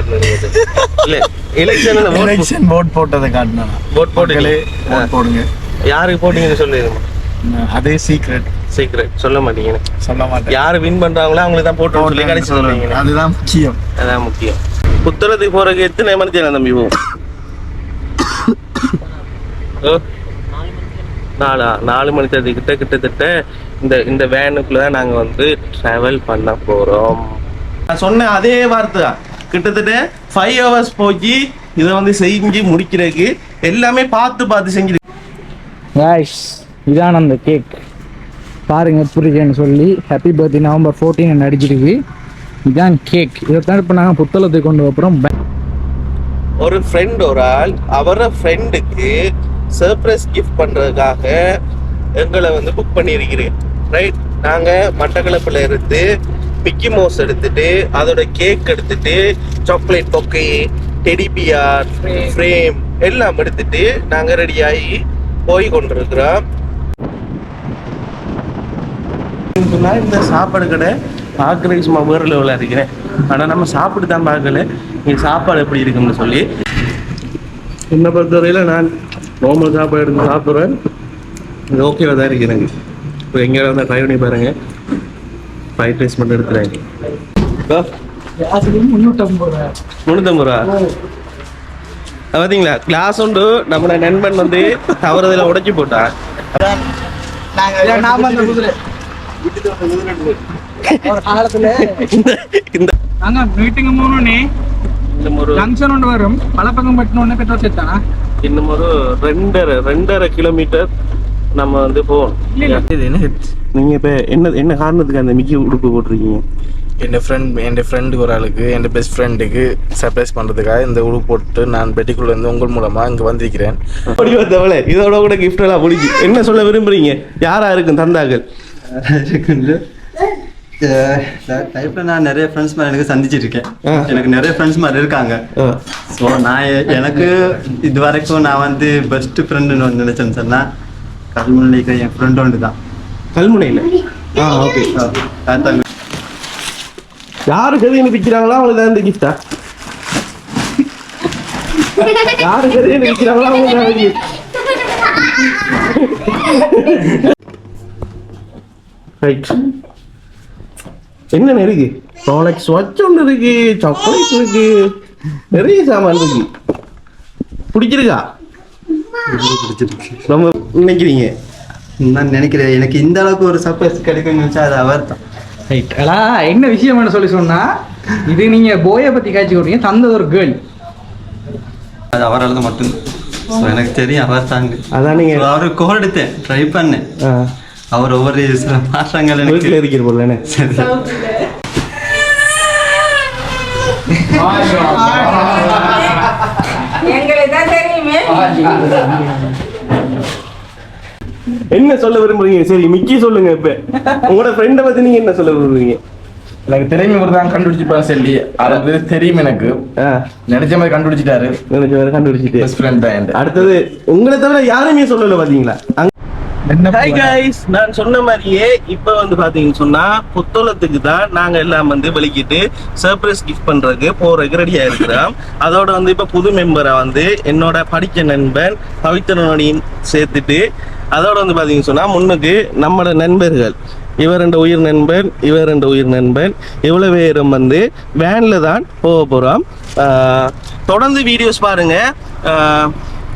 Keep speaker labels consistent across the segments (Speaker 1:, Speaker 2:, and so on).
Speaker 1: காட்டுறது இல்ல election
Speaker 2: vote போட்டதை காட்டணும்.
Speaker 1: ஓட் போட்டுங்களே
Speaker 2: போடுங்க.
Speaker 1: யாருக்கு போட்டீங்கன்னு சொல்லிடுங்க.
Speaker 2: அதே சீக்ரெட்
Speaker 1: சொல்ல மாட்டீங்க.
Speaker 2: சொல்ல மாட்டேன்.
Speaker 1: யாரு வின் பண்றாங்களோ அவங்களுக்கு தான் போட்டு சொல்லி கடைசி சொல்லுவீங்க.
Speaker 2: அதுதான் முக்கியம்.
Speaker 1: அதான் முக்கியம். புத்தளத்துக்கு போறதுக்கு எத்தனை மணி தேவை தம்பி? நாலு மணி தேதி கிட்டத்தட்ட இந்த வேனுக்குள்ளதான் நாங்க வந்து டிராவல் பண்ண போறோம். நான் சொன்ன அதே வார்த்தை தான். கிட்டத்தட்ட 5 hours போய் இதை வந்து செஞ்சு முடிக்கிறதுக்கு எல்லாமே பார்த்து செஞ்சு.
Speaker 3: இதான் அந்த கேக் பாருங்க புரியுதுன்னு சொல்லி ஹாப்பி பர்த்டே November 14 அடிச்சிருக்கு. இதான் கேக். இதைத்தான் இப்போ நாங்கள் புத்தளத்துக்கு கொண்டு அப்புறம்
Speaker 1: ஒரு ஃப்ரெண்ட் ஒரு ஆள் அவர ஃப்ரெண்டுக்கு சர்ப்ரைஸ் கிஃப்ட் பண்றதுக்காக எங்களை வந்து புக் பண்ணியிருக்கிறேன். ரைட், நாங்கள் மட்டக்களப்பில் இருந்து மிக்கி மவுஸ் எடுத்துட்டு அதோட கேக் எடுத்துட்டு சாக்லேட் பொக்கை டெடிபியார் ஃப்ரேம் எல்லாம் எடுத்துட்டு நாங்கள் ரெடியாகி போய் கொண்டிருக்கிறோம். இந்த சாப்பாடு கடை பார்க்குறதுக்கு சும்மா வேறு லெவலில் இருக்கிறேன். ஆனால் நம்ம சாப்பிட்டு தான் பார்க்கல இங்கே சாப்பாடு எப்படி இருக்குன்னு சொல்லி. என்னை பொறுத்தவரையில் நான் நார்மல் சாப்பாடு எடுத்து சாப்பிட்றேன். இது ஓகேவா தான் இருக்கு எனக்கு. இப்போ எங்கே வந்து ட்ரை பண்ணி பாருங்கள். ஃப்ரைட் ரைஸ் மட்டும் எடுத்துறேன். 350 ரூபா பார்த்தீங்களா? கிளாஸ் உண்டு. நம்மளோட நண்பன் வந்து தவறுதல உடைச்சி போட்டான். இன்னும் ஒரு 2.5 கிலோமீட்டர் நம்ம வந்து போகணும். நீங்க இப்ப என்ன காரணத்துக்கு அந்த மிக்கி உடுப்பு போட்டிருக்கீங்க?
Speaker 2: என் ஃப்ரெண்டுக்கு ஒரு ஆளுக்கு என் பெஸ்ட் ஃப்ரெண்டுக்கு சர்ப்ரைஸ் பண்ணுறதுக்காக இந்த உடுப்பு போட்டு நான் பெட்டிக்குள்ள இருந்து உங்கள் மூலமாக இங்கே வந்திருக்கிறேன்.
Speaker 1: இதோட கூட கிஃப்ட் எல்லாம் பிடிச்சி என்ன சொல்ல விரும்புறீங்க? யாரா இருக்கும் தந்தார்கள்?
Speaker 4: லைஃப்ல நான் நிறைய ஃப்ரெண்ட்ஸ் மாதிரி எனக்கு சந்திச்சிருக்கேன். எனக்கு நிறைய ஃப்ரெண்ட்ஸ் மாதிரி இருக்காங்க. ஸோ நான் எனக்கு இது வரைக்கும் நான் வந்து பெஸ்ட் ஃப்ரெண்டுன்னு வந்து நினைச்சேன்னு சொன்னா கல்முனையில் இருக்கிற என் ஃப்ரெண்ட் ஒன்று தான்.
Speaker 1: கல்முனையில் ஓகே. யாரு கதையை விற்கிறாங்களோ அவங்களுக்கு தான் இந்த கிஃப்டா? யாரு கதையை விற்கிறாங்களோ அவங்களுக்கு தான். என்னென்ன இருக்கு? ப்ராடக்ட்ஸ் வாட்ச் ஒன்று இருக்கு, சாக்லேட் இருக்கு, நிறைய சாமான் இருக்கு. பிடிச்சிருக்கா? ரொம்ப நினைக்கிறீங்க?
Speaker 4: நான் நினைக்கிறேன் எனக்கு இந்த அளவுக்கு ஒரு சர்ப்ரைஸ் கிடைக்கும்னு நினைச்சா அது அவர் தான்.
Speaker 3: என்ன விஷயம் சொல்லி சொன்னா இது நீங்க போயை பத்தி காய்ச்சி கொடுறீங்க. தந்தது ஒரு கேர்ள்.
Speaker 4: அது அவரால் தான் மட்டும் எனக்கு தெரியும். அவர் தாங்க.
Speaker 1: அதான் நீங்க
Speaker 4: அவரு கோல் எடுத்தேன், ட்ரை பண்ணேன். அவர் ஒவ்வொரு சில மாற்றங்கள் எனக்கு
Speaker 1: இருக்கிற போல. சரி என்ன சொல்ல விரும்புறீங்க? சரி மிக்கி சொல்லுங்க. இப்ப உங்களோட ஃப்ரெண்டை பத்தி நீங்க என்ன சொல்ல விரும்புறீங்க?
Speaker 2: எனக்கு தெரியுமே ஒரு தான் கண்டுபிடிச்சிருப்பாரு சொல்லி அது தெரியும். எனக்கு நினைச்ச மாதிரி கண்டுபிடிச்சிட்டாரு. கண்டுபிடிச்சிட்டு
Speaker 1: அடுத்தது உங்களை தவிர யாருமே சொல்லல பாத்தீங்களா? ஹாய் கைஸ், நான் சொன்ன மாதிரியே இப்போ வந்து பாத்தீங்கன்னு சொன்னா புத்தளத்துக்கு தான் நாங்க எல்லாம் வந்து வெளிக்கிட்டு சர்ப்ரைஸ் கிஃப்ட் பண்றதுக்கு போறதுக்கு ரெடியா இருக்கிறோம். அதோட வந்து இப்ப புது மெம்பரா வந்து என்னோட படிச்ச நண்பன் பவித்ரனோடையும் சேர்த்துட்டு அதோட வந்து பாத்தீங்கன்னு சொன்னா முன்னுக்கு நம்மளோட நண்பர்கள் இவர் 2 உயிர் நண்பன், இவர் 2 உயிர் நண்பன், இவ்வளவு பேரும் வந்து வேன்ல தான் போக போறோம். தொடர்ந்து வீடியோஸ் பாருங்க.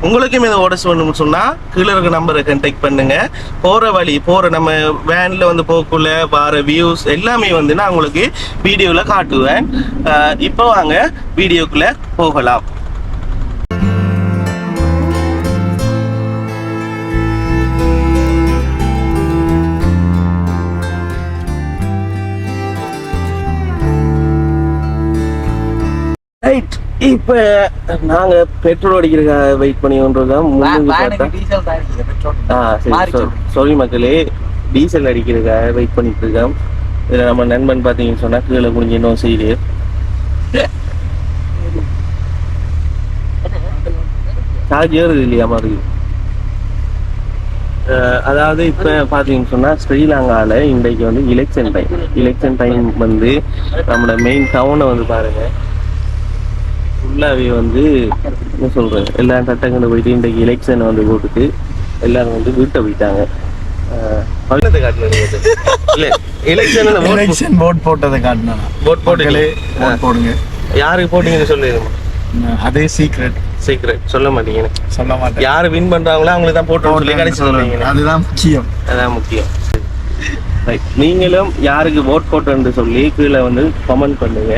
Speaker 1: உங்களுக்கும் இதை ஓட சொல்லணும்னு சொன்னால் கீழே இருக்க நம்பரை கான்டாக்ட் பண்ணுங்க. போகிற நம்ம வேனில் வந்து போகக்குள்ள வர வியூஸ் எல்லாமே வந்து நான் உங்களுக்கு வீடியோவில் காட்டுவேன். இப்போ வாங்க வீடியோக்குள்ளே போகலாம். ரைட், இப்போ நாங்கள் பெட்ரோல் அடிக்கிறதுக்காக வெயிட் பண்ணி கொண்டிருக்கோம். சாரி மக்களே, டீசல் அடிக்கிறதுக்காக வெயிட் பண்ணிட்டு இருக்கோம். இதில் நம்ம நண்பன் பார்த்தீங்கன்னு சொன்னால் கீழே குடிஞ்சு இன்னும் செய்யுது. சார்ஜ் ஏறுது இல்லையா மாதிரி. அதாவது இப்போ பார்த்தீங்கன்னு சொன்னால் ஸ்ரீலங்காவில் இன்றைக்கு வந்து எலெக்ஷன் டைம் வந்து நம்மளோட மெயின் டவுனை வந்து பாருங்கள். ஃபுல்லாகவே வந்து என்ன சொல்கிறேன் எல்லா சட்டங்களும் போயிட்டு இன்றைக்கு எலெக்ஷனை வந்து போட்டுட்டு எல்லாரும் வந்து வீட்டை போயிட்டாங்க. பள்ளத்தை காட்டணும் இல்லை எலெக்ஷன்
Speaker 2: ஓட் போட்டதை காட்டினா
Speaker 1: ஓட் போட்டு
Speaker 2: போடுங்க.
Speaker 1: யாருக்கு போட்டீங்கன்னு சொல்லிடுமா?
Speaker 2: அதே சீக்ரெட்
Speaker 1: சொல்ல மாட்டீங்க.
Speaker 2: சொல்ல மாட்டேன்.
Speaker 1: யாரு வின் பண்றாங்களோ அவங்களுக்கு தான் போட்டு சொல்லி கடைசி சொல்லுவீங்க.
Speaker 2: அதுதான் முக்கியம்.
Speaker 1: அதான் முக்கியம். நீங்களும் யாருக்கு ஓட் போட்டோன்னு சொல்லி கீழே வந்து கமெண்ட் பண்ணுங்க.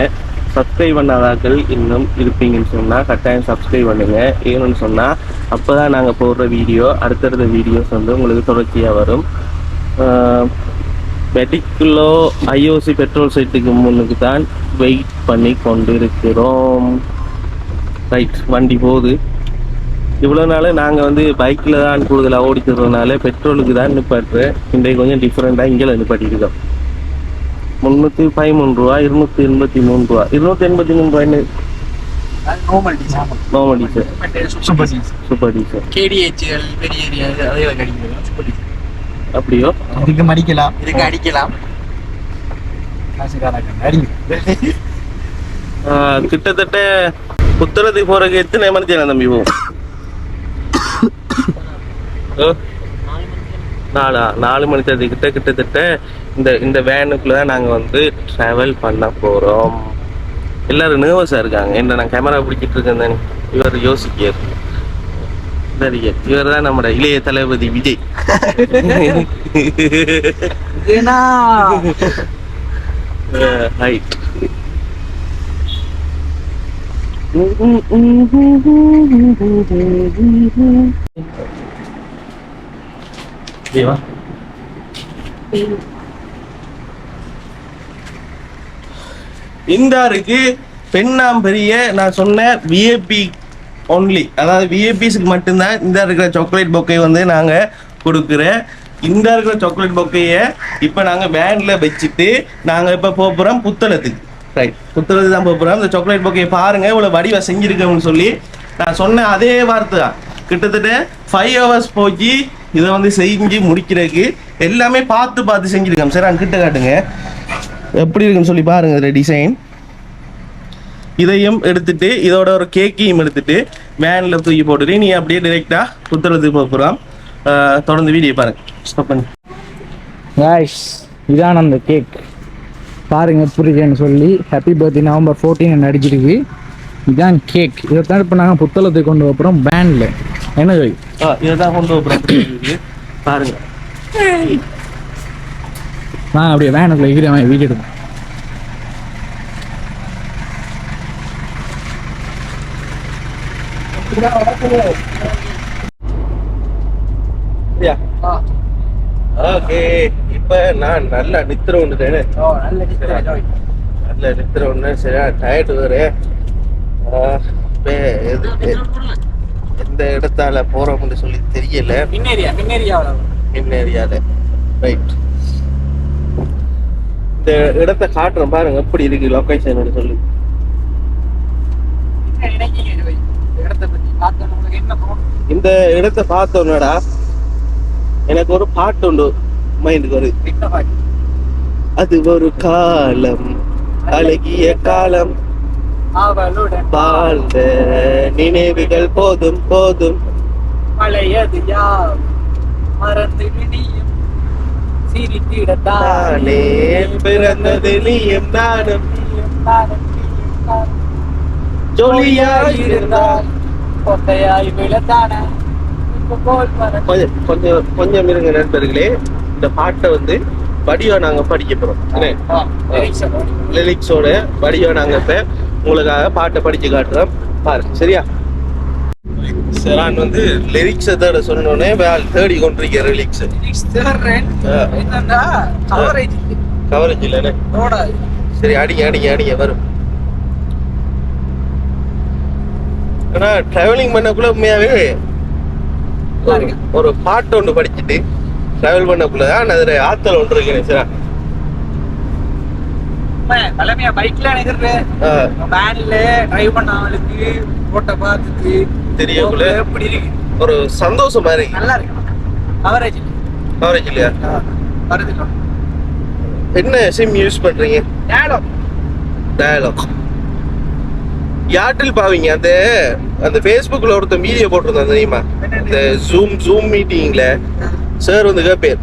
Speaker 1: சப்ஸ்கிரைப் பண்ணாதாக்கள் இன்னும் இருப்பீங்கன்னு சொன்னா கட்டாயம் சப்ஸ்கிரைப் பண்ணுங்க. ஏன்னு சொன்னா அப்பதான் நாங்க போடுற வீடியோ அடுத்தடுத்த வீடியோஸ் வந்து உங்களுக்கு தொடர்ச்சியா வரும். மெட்டிக்குலோ ஐஓசி பெட்ரோல் சைட்டுக்கு முன்னுக்கு தான் வெயிட் பண்ணி கொண்டிருக்கிறோம். ரைட், வண்டி போகுது. இவ்வளோ நாள் நாங்கள் வந்து பைக்கில் தான் கூடுதலாக ஓடிக்கிறதுனால பெட்ரோலுக்கு தான் நிப்பாட்டுறேன். இன்றைக்கு கொஞ்சம் டிஃப்ரெண்ட்டாக இங்கே நிப்பாட்டிருக்கோம். 313 ரூபா, 283 ரூபா, 283 ரூபாய்ன்னு நார்மல் டீசல், சூப்பர் டீசல், அப்படியோ
Speaker 3: இதுக்கு மடிக்கலாம், இதுக்கு அடிக்கலாம்.
Speaker 1: கிட்டத்தட்ட புத்தளத்துக்கு போறதுக்கு எத்தனை மணி தேவை தம்பி போகும்? 4 மணி தேதி கிட்டத்தட்ட இந்த வேனுக்குள்ள தான் நாங்கள் வந்து ட்ராவல் பண்ண போகிறோம். எல்லாரும் நர்வஸாக இருக்காங்க. என்ன நான் கேமரா பிடிச்சிட்டு இருக்கேன். இவர் யோசிக்கார். இவர் தான் நம்மளோட இளைய தளபதி விஜய். ரைட். இந்தாருக்கு பெண்ணாம்பெரிய நான் சொன்ன விஐபி ஒன்லி, அதாவது விஐபிஸ்க்கு மட்டும்தான் இந்த இருக்கிற சாக்லேட் பொக்கை வந்து நாங்கள் கொடுக்குறேன். இந்த இருக்கிற சாக்லேட் பொக்கையை இப்போ நாங்கள் வேனில் வச்சுட்டு நாங்கள் இப்போ போகிறோம் புத்தளத்துக்கு. ரைட், புத்தளத்துக்கு தான் போகிறோம். இந்த சாக்லேட் பொக்கையை பாருங்கள் இவ்வளோ வடிவா செஞ்சுருக்கோம்னு சொல்லி நான் சொன்ன அதே வார்த்தை தான். கிட்டத்தட்ட 5 hours போய் இதை வந்து செஞ்சு முடிக்கிறதுக்கு எல்லாமே பார்த்து செஞ்சுருக்கோம். சரி, அங்கே கிட்ட காட்டுங்க எப்படி இருக்குன்னு சொல்லி பாருங்க. இதில் டிசைன் இதையும் எடுத்துட்டு இதோட ஒரு கேக்கையும் எடுத்துட்டு வேனில் தூக்கி போட்டுட்டு நீ அப்படியே டிரெக்டாக புத்தளத்துக்கு போகிறோம். தொடர்ந்து வீடியோ பாருங்க. ஸ்டாப் பண்ணி
Speaker 3: காய்ஸ், இதான் அந்த கேக் பாருங்க புரியுதுன்னு சொல்லி ஹாப்பி பர்த்டே நவம்பர் 14 அடிச்சிருக்கு. இதான் கேக். இதை தான் இப்போ நாங்கள் புத்தளத்துக்கு கொண்டு வைப்போம் வேனில். என்ன ஜோய்?
Speaker 1: இதை தான் கொண்டு வைப்போம் பாருங்க.
Speaker 3: நான் அப்படியே வேனுக்குள்ள இருக்கிறேன், வீடியோ எடுப்பேன்.
Speaker 1: ஓகே, இப்ப நான் நல்லா நித்திர ஒண்ணுட்டேன். நல்ல நித்திர ஒண்ணு. சரியா டயர்டு வேறு. எந்த இடத்தால போறோம்னு சொல்லி தெரியல. மின்னேரியால. ரைட், இந்த இடத்தை காட்டுறோம் பாருங்க எப்படி இருக்கு லொகேஷன் சொல்லி. இந்த இடத்தை பார்த்தோன்னடா எனக்கு ஒரு பாட்டு உண்டு மைண்டுக்கு வருது. அது ஒரு காலம், அழகிய காலம், வாழ்ந்த நினைவுகள் போதும் போதும்,
Speaker 3: பழையது யார் மறந்து விடியும் சிரித்திடத்தானே
Speaker 1: பிறந்தது நீயும் நானும் ஜொலியாய் இருந்தால்
Speaker 3: கொட்டையாய் விழுந்தான
Speaker 1: கொஞ்சம் இருங்க நண்பர்களே. இந்த பாட்டை வந்து வடிவா நாங்க படிக்க போறோம். லிரிக்ஸோட வடிவா நாங்க இப்ப உங்களுக்காக பாட்டை படிச்சு காட்டுறோம் பாருங்க. சரியா? நான் வந்து லிரிக்ஸை தேட சொன்னோடனே தேடி கொண்டிருக்க லிரிக்ஸ் கவரேஜ் இல்லைன்னு. சரி, அடிங்க வரும். ஆனா டிராவலிங் பண்ணக்குள்ள உண்மையாவே ஒரு பாட்டு ஒன்று படிச்சுட்டு டிராவல் பண்ணக்குள்ளதான் அதுல ஆத்தல் ஒன்று இருக்கேன். சரி,
Speaker 3: பழமையா பைக்ல வேன்ல டிரைவ் பண்ணவங்களுக்கு ரோட்டை பார்த்துட்டு
Speaker 1: தெரியக்குள்ள
Speaker 3: எப்படி இருக்கு
Speaker 1: ஒரு சந்தோஷமா இருக்கு.
Speaker 3: நல்லா இருக்கு.
Speaker 1: கவரேஜ் இல்லையா?
Speaker 3: வருது.
Speaker 1: என்ன சிம் யூஸ் பண்றீங்க?
Speaker 3: டயலாக்.
Speaker 1: யார்டெல் பாவீங்க அந்த அந்த ஃபேஸ்புக்ல ஒருத்தன் வீடியோ போட்டிருந்தான் தெரியுமா? இந்த ஜூம் மீட்டிங்ல சார் வந்து கேட்பேன்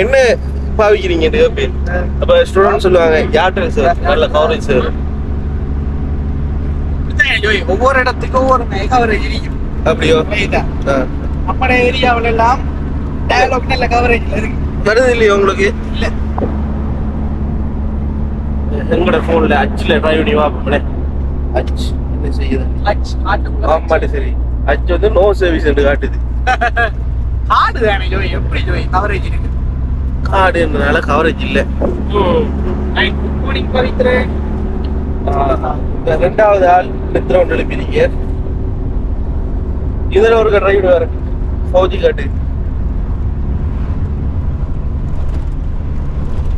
Speaker 1: என்ன பாவிக்கிறீங்க கேட்பேன். அப்ப ஸ்டூடெண்ட் சொல்லுவாங்க யார்டெல் சார் நல்ல கவரேஜ் சார்.
Speaker 3: ஒவ்வொரு இடத்துக்கும் ஒவ்வொரு கவரேஜ் இருக்கும்.
Speaker 1: அப்படியோ?
Speaker 3: நம்ம ஏரியாவில எல்லாம் டயலாக் நல்ல கவரேஜ் இருக்கு.
Speaker 1: வருது இல்லையா உங்களுக்கு? இல்ல எங்களோட போன்ல அச்சுல டிரைவ் பண்ணி வாப்போம்ல. அச்சு என்ன செய்யுது? ஆமாடி சரி. அச்சு வந்து நோ சர்வீஸ் என்று காட்டுது.
Speaker 3: கார்டு தானே ஜோய், எப்படி ஜோய் கவரேஜ் இருக்கு?
Speaker 1: கார்டுன்றனால கவரேஜ் இல்ல. ரெண்டாவது ஆள் நித்திரம் எழுப்பினீங்க. இதுல ஒரு டிரைவ் வர 4G காட்டு.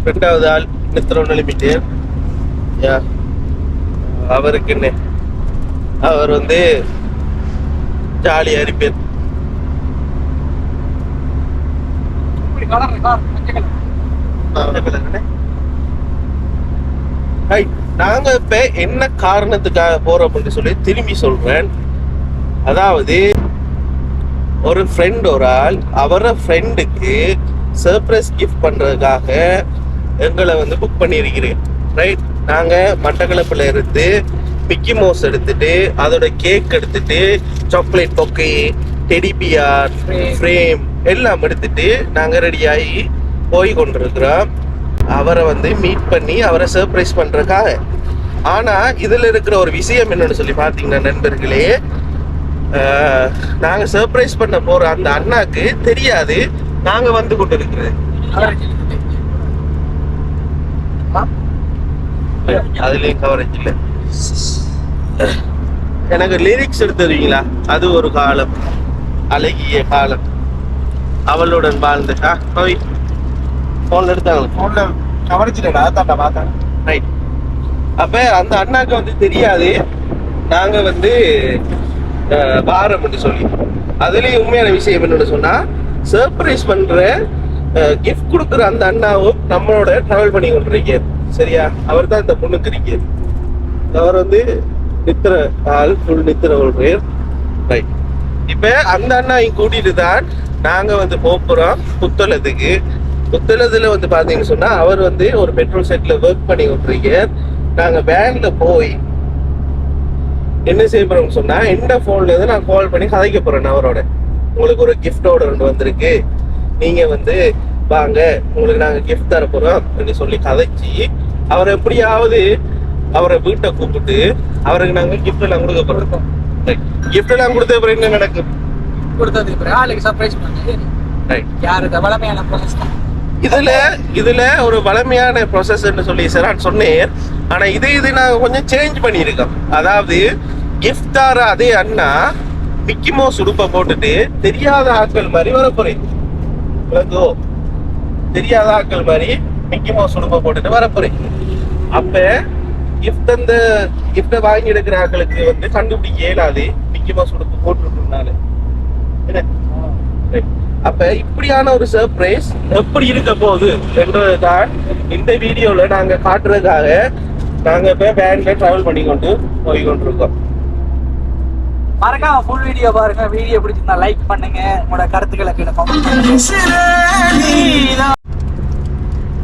Speaker 1: ரெண்டாவது ஆள் நித்திரம் எழுப்பிட்டு அவருக்கு என்ன, அவர் வந்து ஜாலியா இருப்பார். நாங்க இப்ப என்ன காரணத்துக்காக போறோம் அப்படின்னு சொல்லி திரும்பி சொல்றேன். அதாவது ஒரு ஃப்ரெண்ட் ஒரு ஆள் அவர ஃப்ரெண்டுக்கு சர்ப்ரைஸ் கிஃப்ட் பண்றதுக்காக எங்களை வந்து புக் பண்ணியிருக்கிறேன். ரைட், நாங்க மட்டக்களப்புல இருந்து மிக்கி மவுஸ் எடுத்துட்டு அதோட கேக் எடுத்துட்டு சாக்லேட் பொக்கை டெடி பிஆர் ஃப்ரேம் எல்லாம் எடுத்துட்டு நாங்க ரெடியாகி போய் கொண்டிருக்கிறோம் அவரை வந்து மீட் பண்ணி அவரை சர்ப்ரைஸ் பண்றதுக்காக. ஆனா இதுல இருக்கிற ஒரு விஷயம் என்னன்னு சொல்லி பாத்தீங்கன்னா நண்பர்களே, நாங்க சர்ப்ரைஸ் பண்ண போற அந்த அண்ணாக்கு தெரியாது நாங்க வந்து கொண்டு இருக்கிறது. அதுலயும் கவரேஜ் இல்ல. எனக்கு லிரிக்ஸ் எடுத்துருவீங்களா? அது ஒரு காலம், அழகிய காலம், அவளுடன் வாழ்ந்து போன்ல எடுத்தாங்க.
Speaker 3: போன்ல கவரேஜ் இல்லடா, தாண்டா பார்த்தேன்.
Speaker 1: ரைட், அப்ப அந்த அண்ணாக்கு வந்து தெரியாது நாங்க வந்து பாரம் என்று சொல்லி. அதுலயும் உண்மையான விஷயம் என்னன்னு சொன்னா, சர்ப்ரைஸ் பண்ற கிஃப்ட் கொடுக்குற அந்த அண்ணாவும் நம்மளோட டிராவல் பண்ணி கொண்டிருக்காரு. சரியா? அவர் தான் இந்த பொண்ணுக்கு இருக்காரு. அவர் வந்து நித்திர ஆள், ஃபுல் நித்திர ஓடுறார். ரைட், இப்ப அந்த அண்ணாவையும் கூட்டிட்டு தான் நாங்க வந்து போறோம் புத்தளத்துக்கு. புத்தளத்துல வந்து பாத்தீங்கன்னு சொன்னா அவர் வந்து ஒரு பெட்ரோல் செட்ல ஒர்க் பண்ணி கொண்டிருக்கார். நாங்க வேன்ல போய் என்ன செய்ய போறோம்னு சொன்னா, எந்த போன்ல இருந்து நான் கால் பண்ணி கதைக்க போறேன் அவரோட. உங்களுக்கு ஒரு கிஃப்டோட ஒன்று வந்திருக்கு, நீங்க வந்து வாங்க உங்களுக்கு நாங்க கிஃப்ட் தர போறோம் அப்படின்னு சொல்லி கதைச்சி அவரை எப்படியாவது அவரை வீட்டை கூப்பிட்டு அவருக்கு நாங்க கிஃப்ட் எல்லாம் கொடுக்க போறோம். கிஃப்ட் எல்லாம் கொடுத்த அப்புறம் என்ன நடக்கும்?
Speaker 3: கொடுத்ததுக்கு ஆளுக்கு சர்ப்ரைஸ் பண்ணி யாருக்கு வளமையான ப்ராசஸ்.
Speaker 1: இதுல ஒரு வளமையான ப்ராசஸ்ன்னு சொல்லி சார் சொன்னேன். ஆனா இது நாங்க கொஞ்சம் சேஞ்ச் பண்ணியிருக்கோம். அதாவது கிஃப்ட் தர அதே அண்ணா மிக்கி மவுஸ் உடுப்பை போட்டுட்டு தெரியாத ஆட்கள் மாதிரி வர போறேன். தெரியாத ஆட்கள் மாதிரி மிக்கி மவுஸ் உடுப்பை போட்டுட்டு வர போறேன். அப்ப கிஃப்ட் அந்த கிஃப்ட வாங்கி எடுக்கிற ஆட்களுக்கு வந்து கண்டுபிடிக்க இயலாது மிக்கி மவுஸ் உடுப்பு போட்டுருக்கனால. அப்ப இப்படியான ஒரு சர்ப்ரைஸ் எப்படி இருக்க போகுது என்றதுதான் இந்த வீடியோல நாங்க காட்டுறதுக்காக நாங்க இப்ப வேன்ல டிராவல் பண்ணி கொண்டு போய் கொண்டிருக்கோம்.
Speaker 3: மறக்காம ஃபுல் வீடியோ பாருங்க. வீடியோ பிடிச்சிருந்தா லைக் பண்ணுங்க, உங்களோட கருத்துக்களை கீழே கமெண்ட் பண்ணுங்க.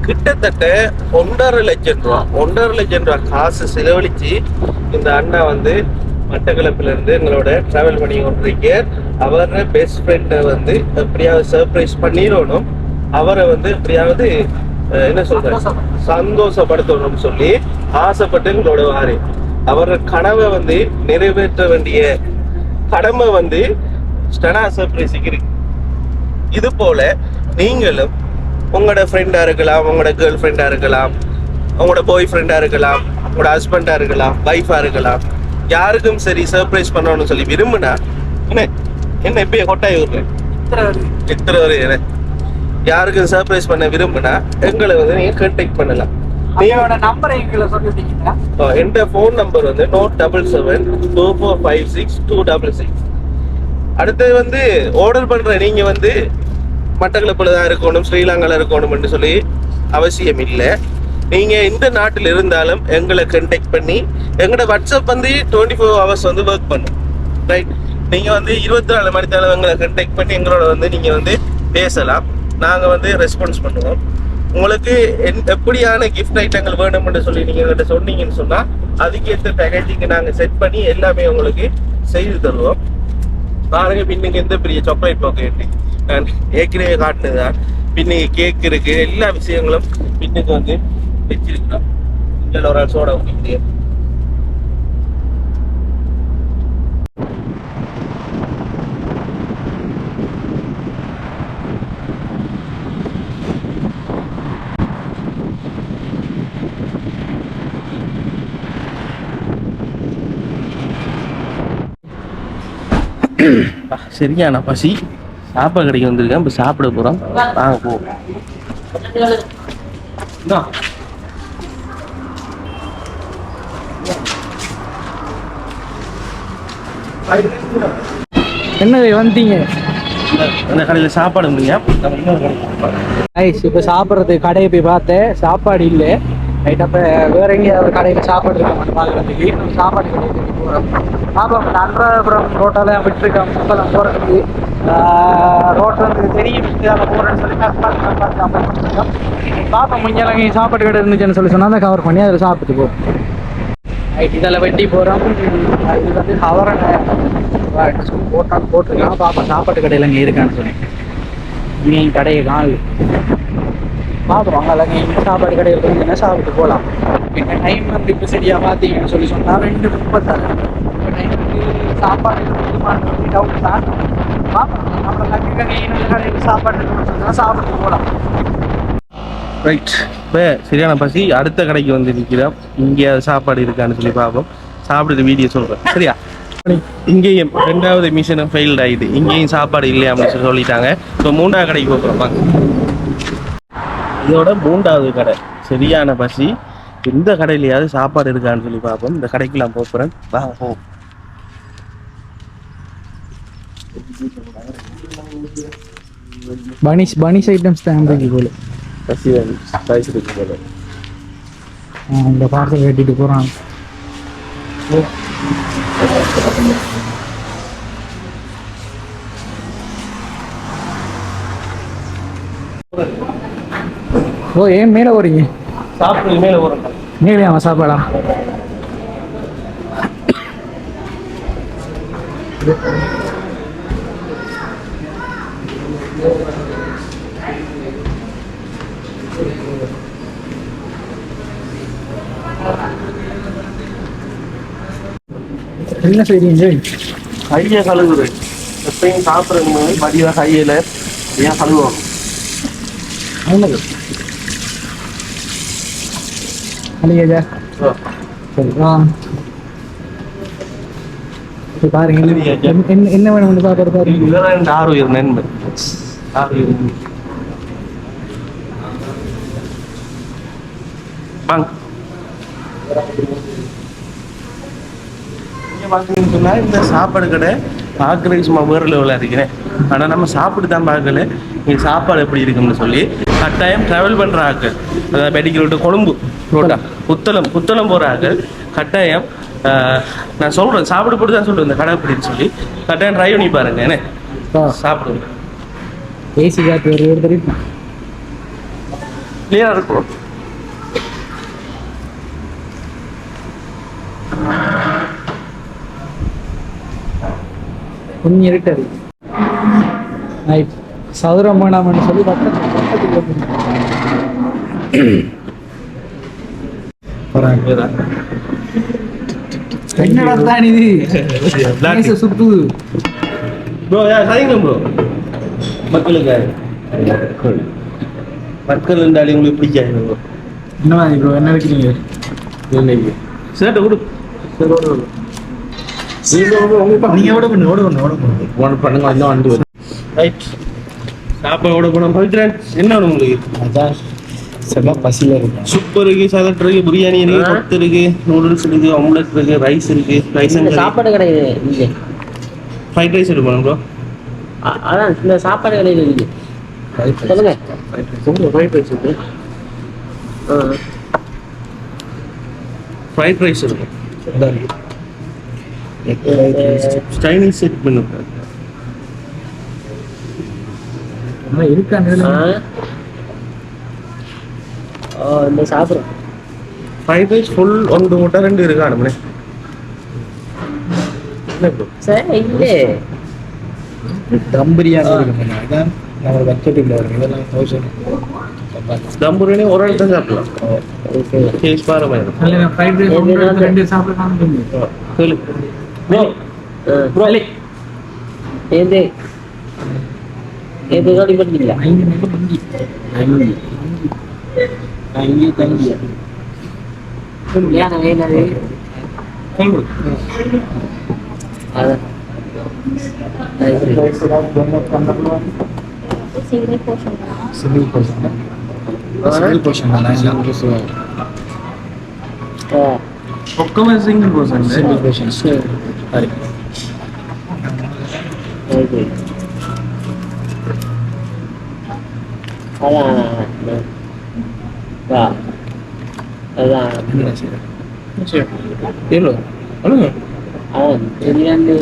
Speaker 1: கிட்டத்தட்ட 1.5 லட்சம் ரூபா காசு செலவழிச்சு இந்த அண்ணா வந்து மட்டக்களப்புல இருந்து எங்களோட டிராவல் பண்ணி கொண்டிருக்க. அவர பெஸ்ட் ஃப்ரெண்டை வந்து எப்படியாவது சர்ப்ரைஸ் பண்ணிடணும், அவரை வந்து எப்படியாவது என்ன சொல்ற சந்தோஷப்படுத்தணும்னு சொல்லி ஆசைப்பட்டு எங்களோட வாரு. அவர கனவை வந்து நிறைவேற்ற வேண்டிய கடமை வந்து ஸ்டனா சர்ப்ரைஸுக்கு இருக்கு. இது போல நீங்களும் உங்களோட ஃப்ரெண்டா இருக்கலாம், உங்களோட கேர்ள் ஃப்ரெண்டா இருக்கலாம், உங்களோட பாய் ஃப்ரெண்டா இருக்கலாம், உங்களோட ஹஸ்பண்டா இருக்கலாம், வைஃபா இருக்கலாம், யாருக்கும் சரி சர்ப்ரைஸ் பண்ணணும்னு சொல்லி விரும்புனா என்ன இப்பயே கொட்டாய் விடுறேன் இத்தனை வரை யாருக்கும் சர்ப்ரைஸ் பண்ண விரும்புனா எங்களை வந்து நீங்க கான்டாக்ட் பண்ணலாம். என் போன் நம்பர் வந்து நோட் 7724562666. அடுத்து வந்து ஆர்டர் பண்ற நீங்க வந்து மட்டக்களப்புல தான் இருக்கணும், ஸ்ரீலங்கால இருக்கணும்னு சொல்லி அவசியம் இல்லை. நீங்க இந்த நாட்டில் இருந்தாலும் எங்களை கான்டாக்ட் பண்ணி எங்களோட வாட்ஸ்அப் வந்து 24 hours வந்து ஒர்க் பண்ணும். ரைட், நீங்க வந்து 24 மணி நேரம் எங்களை கான்டாக்ட் பண்ணி எங்களோட வந்து நீங்க வந்து பேசலாம். நாங்க வந்து ரெஸ்பான்ஸ் பண்ணுவோம். உங்களுக்கு எப்படியான கிஃப்ட் ஐட்டங்கள் வேணும்னு சொல்லி நீங்க எங்கிட்ட சொன்னீங்கன்னு சொன்னா அதுக்கேற்ற பேக்கேஜிங் நாங்க செட் பண்ணி எல்லாமே உங்களுக்கு செய்து தருவோம். பாருங்க, பின்னுக்கு எந்த பெரிய சாக்லேட் பாக்கெட் நான் ஏற்கனவே காட்டுனதுதான். பின்னுக்கு கேக் இருக்கு, எல்லா விஷயங்களும் பின்னுக்கு வந்து வச்சிருக்கிறோம். இதில் ஒரு சோடா ஊற்றிக்கிட்டே சரியான பசி. சாப்பாடு கடைக்கு வந்திருக்கேன், இப்போ சாப்பிட போகிறோம். வாங்க போவோம்.
Speaker 3: என்ன வந்தீங்க?
Speaker 1: அந்த கடையில் சாப்பாடு இல்லையா, நம்ம இன்னொரு கடைக்கு
Speaker 3: ஐஸ். இப்போ சாப்பிட்றதுக்கு கடையை போய் பார்த்தேன், சாப்பாடு இல்லை. ரைட், அப்போ வேற எங்கேயாவது கடையில் சாப்பாடு இருக்க பார்க்குறதுக்கு நம்ம சாப்பாடு கடைக்கு போகிறோம். பார்ப்போம். அன்றாபுரம் ரோட்டால விட்டுருக்கோம். இப்போலாம் போகிறதுக்கு ரோட் வந்து தெரியும் போகிறேன்னு சொல்லி பார்ப்போம். முன்னெல்லாம் இங்கே சாப்பாடு கடை இருந்துச்சுன்னு சொல்லி சொன்னால் தான் கவர் பண்ணி அதில் சாப்பிட்டு போவோம். ரைட், இதில் வெட்டி போகிறோம். இது வந்து கவரை போட்டிருக்கான். பார்ப்போம் சாப்பாட்டு கடையில் இங்கே இருக்கான்னு சொன்னேன். இங்கே கடையை காணல. பார்க்குறோம் அங்கே இங்கே சாப்பாடு கடையில் இருந்துச்சுன்னா சாப்பிட்டு போகலாம். என்ன டைம் வந்து இப்போ சரியாக பார்த்தீங்கன்னு சொல்லி சொன்னால் 2:36. இப்போ டைமுக்கு சாப்பாடு டவுட் தான். பார்ப்போம் நம்ம கடையில் சாப்பாடு சொன்னால் சாப்பிட்டு போகலாம்.
Speaker 1: ரைட், இப்போ சரியான பசி. அடுத்த கடைக்கு வந்து நிற்கிறோம். இங்கே சாப்பாடு இருக்கான்னு சொல்லி பார்ப்போம். சாப்பிடுற வீடியோ சொல்கிறேன், சரியா? இங்கேயும் 2வது மிஷனும் ஃபெயில்ட் ஆகிட்டு இங்கேயும் சாப்பாடு இல்லையா அப்படின்னு சொல்லிட்டாங்க. இப்போ 3வது கடைக்கு போகிறோம். வாங்க, இதோட 3வது கடை. சரியான பசி. இந்த கடையிலையாவது சாப்பாடு இருக்கான்னு சொல்லி பார்ப்போம். இந்த கடைக்கெல்லாம் போகிறேன். வாங்க போவோம்.
Speaker 3: பனிஸ் ஐட்டம்ஸ் தான் இருக்கு போல.
Speaker 1: பசி ரைஸ் இருக்கு போல.
Speaker 3: இந்த பார்சல் கட்டிட்டு போகிறான். ஓ, ஏன் மேலே போறீங்க?
Speaker 1: சாப்பிட்றது மேலே போகிறோம்.
Speaker 3: மேலேயாமா சாப்பாடா? என்ன செய்றீங்க?
Speaker 1: கையை கழுவுது. எப்பயும் சாப்பிட்றது மாதிரி மதியம் கையில் ஏன் கழுவுவோம்?
Speaker 3: நல்லது. அழியா சரி, பாருங்க என்ன வேணும் பாக்குறது. பாருங்க,
Speaker 1: ஆறுயிர் நண்பன். வாங்க. பார்த்தீங்கன்னு சொன்னா இந்த சாப்பாடு கடை பார்க்குறதுக்கு சும்மா வேறு லெவலில் இருக்கிறேன். ஆனால் நம்ம சாப்பிட்டு தான் பார்க்கல இங்கே சாப்பாடு எப்படி இருக்குன்னு சொல்லி. கட்டாயம் ட்ராவல் பண்ணுற ஆக்கள், அதாவது மெடிக்கல் ரோட்டு கொழும்பு ரோட்டா புத்தளம் போகிற ஆக்கள் கட்டாயம் நான் சொல்கிறேன், சாப்பிட போட்டு தான் சொல்கிறேன் இந்த கடை அப்படின்னு சொல்லி கட்டாயம் ட்ரை பண்ணி பாருங்க. என்ன சாப்பிடுங்க,
Speaker 3: ஏசி காற்று ஒரு தெரியும்
Speaker 1: கிளியராக இருக்கும்.
Speaker 3: கொஞ்சம் இருட்டாரு. சதுரம் வேணாம்னு சொல்லி என்னடா தான் இது சுத்துது
Speaker 1: ப்ரோ. சரிங்க ப்ரோ. மக்களுக்கு மக்கள் இருந்தாலே உங்களுக்கு பிடிக்காது ப்ரோ.
Speaker 3: என்ன மாதிரி ப்ரோ? என்ன வைக்கிறீங்க?
Speaker 1: சேட்டை கொடு.
Speaker 3: நீங்க ஓட பண்ணு
Speaker 1: பண்ணுங்க. இன்னும் வண்டி வரும். ரைட், சாப்பாடு ஓட போனோம். பவித்ரன், என்ன வேணும் உங்களுக்கு?
Speaker 3: அதான் செல்லாம் பசியில் இருக்கு.
Speaker 1: சூப் இருக்கு, சலட் இருக்கு, பிரியாணி இருக்கு, கொத்து இருக்கு, நூடுல்ஸ் இருக்கு, ஆம்லெட் இருக்கு, ரைஸ் இருக்கு. ரைஸ்
Speaker 5: சாப்பாடு கடை இங்கே
Speaker 1: ஃப்ரைட் ரைஸ் எடுக்கணும் ப்ரோ.
Speaker 5: அதான் இந்த சாப்பாடு கடையில் இருக்கு. சொல்லுங்க.
Speaker 1: ஃப்ரைட் ரைஸ் இருக்கு. ஃப்ரைட் ரைஸ் இருக்கும்.
Speaker 3: இதாக இருக்கு
Speaker 1: சைனீஸ் செட் மெனு.
Speaker 3: ஆனால் இருக்கான்னு
Speaker 5: இந்த சாப்பிட்றோம்.
Speaker 1: ஃப்ரைட் ரைஸ் ஃபுல் ஒன்று மூட்டை 2 இருக்கா நம்மளே. என்ன ப்ரோ?
Speaker 5: சரி இல்லை
Speaker 3: தம் பிரியாணி இருக்குங்க. அதான் நம்ம பட்ஜெட்டுக்கு வரும். இதெல்லாம் 1000.
Speaker 1: தம் பிரியாணி ஒரு ஆள் தான் சாப்பிடலாம். டேஸ்ட் பாரு மாதிரி.
Speaker 3: இல்லை நான் ஃப்ரைட் ரைஸ் 2 சாப்பிடலாம்.
Speaker 1: சொல்லு
Speaker 5: ப்ரோ ஏது ஏது காடி பண்ணிக்கல
Speaker 3: 5 நெல் தங்கி
Speaker 5: ஏன் வேணாது அதான்
Speaker 6: single portion.
Speaker 3: சிங்கிள் போர்ஷன் தான் 9 rupees.
Speaker 1: ஒக்கமே சிங்கிள் பர்சன்.
Speaker 3: சிங்கிள் போர்ஷன் சரி.
Speaker 5: அதான் வா அதான்
Speaker 3: எவ்வளோ சொல்லுங்க.
Speaker 5: அவன் பிரியாணி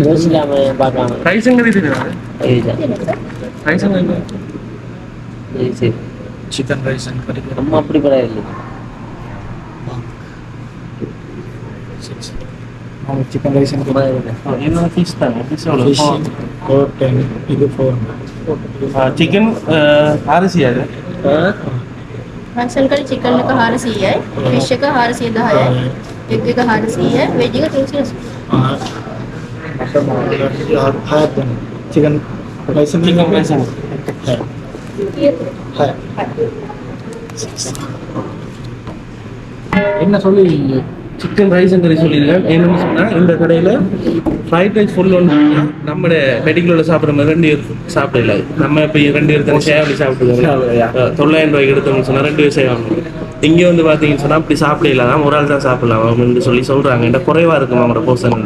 Speaker 5: யோசிக்காம பார்க்காம
Speaker 1: ரைஸுங்கிறது தெரியுமா? ரைஸுங்க
Speaker 5: சரி
Speaker 3: சிக்கன் ரைஸ் அண்ட் கறி.
Speaker 5: நம்ம அப்படி கிடையாது.
Speaker 3: சிக்கன் ரைஸ் அண்ட்
Speaker 1: என்ன ஃபிஷ் தாங்க. ஃபிஷ் எவ்வளோ?
Speaker 3: 410. இது 400.
Speaker 1: சிக்கன் அரிசி அது
Speaker 6: मांसल करी चिकन का 400 है, फिश का 410 है, एग का 400 है, वेज का 380.
Speaker 3: Chicken rice and
Speaker 1: chicken rice
Speaker 3: என்ன சொல்லி
Speaker 1: சிக்கன் ரைஸ் கறி சொல்லியிருக்கேன். என்னன்னு சொன்னா இந்த கடையில ஃப்ரைட் ரைஸ் ஃபுல் ஒன்று நம்ம மெடிக்கலில் சாப்பிட்ற மாதிரி 2 பேர் சாப்பிடல. நம்ம இப்போ 2 பேர் சேவலி சாப்பிட்டுருக்கோம். 900 ரூபாய்க்கு எடுத்தோம்னு சொன்னா 2 பேர் செய்வாங்க. இங்கே வந்து பார்த்தீங்கன்னு சொன்னா அப்படி சாப்பிடல தான் ஒரு ஆள் தான் சாப்பிடலாம் அப்படின்னு சொல்லி சொல்றாங்க. என்கிட்ட குறைவா இருக்கும் அவங்களோட போர்ஷன்.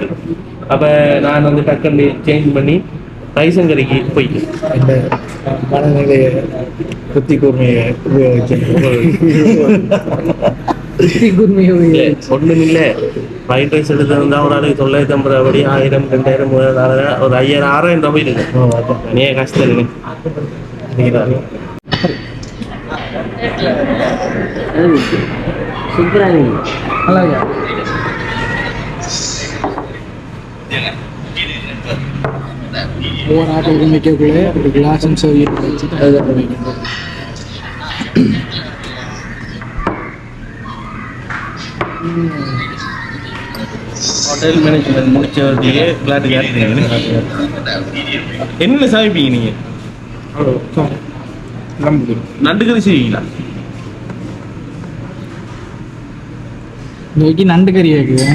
Speaker 1: அப்போ நான் வந்து டக்குன்னு சேஞ்ச் பண்ணி ரைஸ் கறிக்கு போய்ட்டேன்.
Speaker 3: இந்த மனநிலையை புத்தி கூர்மையை உபயோகிச்சு
Speaker 1: ஒன்றும் இல்லை. ஃப்ரைட் ரைஸ் எடுத்திருந்தா ஒரு ஆளுக்கு 950 ரூபா, 1000, 2000, 3000, ஒரு 5000, 6000 ரூபாய் இருக்கு. நீ கஷ்டம் இல்லை.
Speaker 5: சூப்பராக
Speaker 3: நல்லாயா ஒவ்வொரு ஆட்களுக்கு வைக்கக்குள்ளே ஒரு கிளாஸும் சர்வீஸ் வச்சுட்டு அதுதான் வைக்கணும்.
Speaker 1: ஹோட்டல் மேனேஜ்மெண்ட் முடிச்சவர்கிட்டயே விளையாட்டு கேட்டுருக்கீங்க. என்ன சமைப்பீங்க நீங்க? நண்டு கறி செய்வீங்களா?
Speaker 3: இன்னைக்கு நண்டு கறி இருக்குது.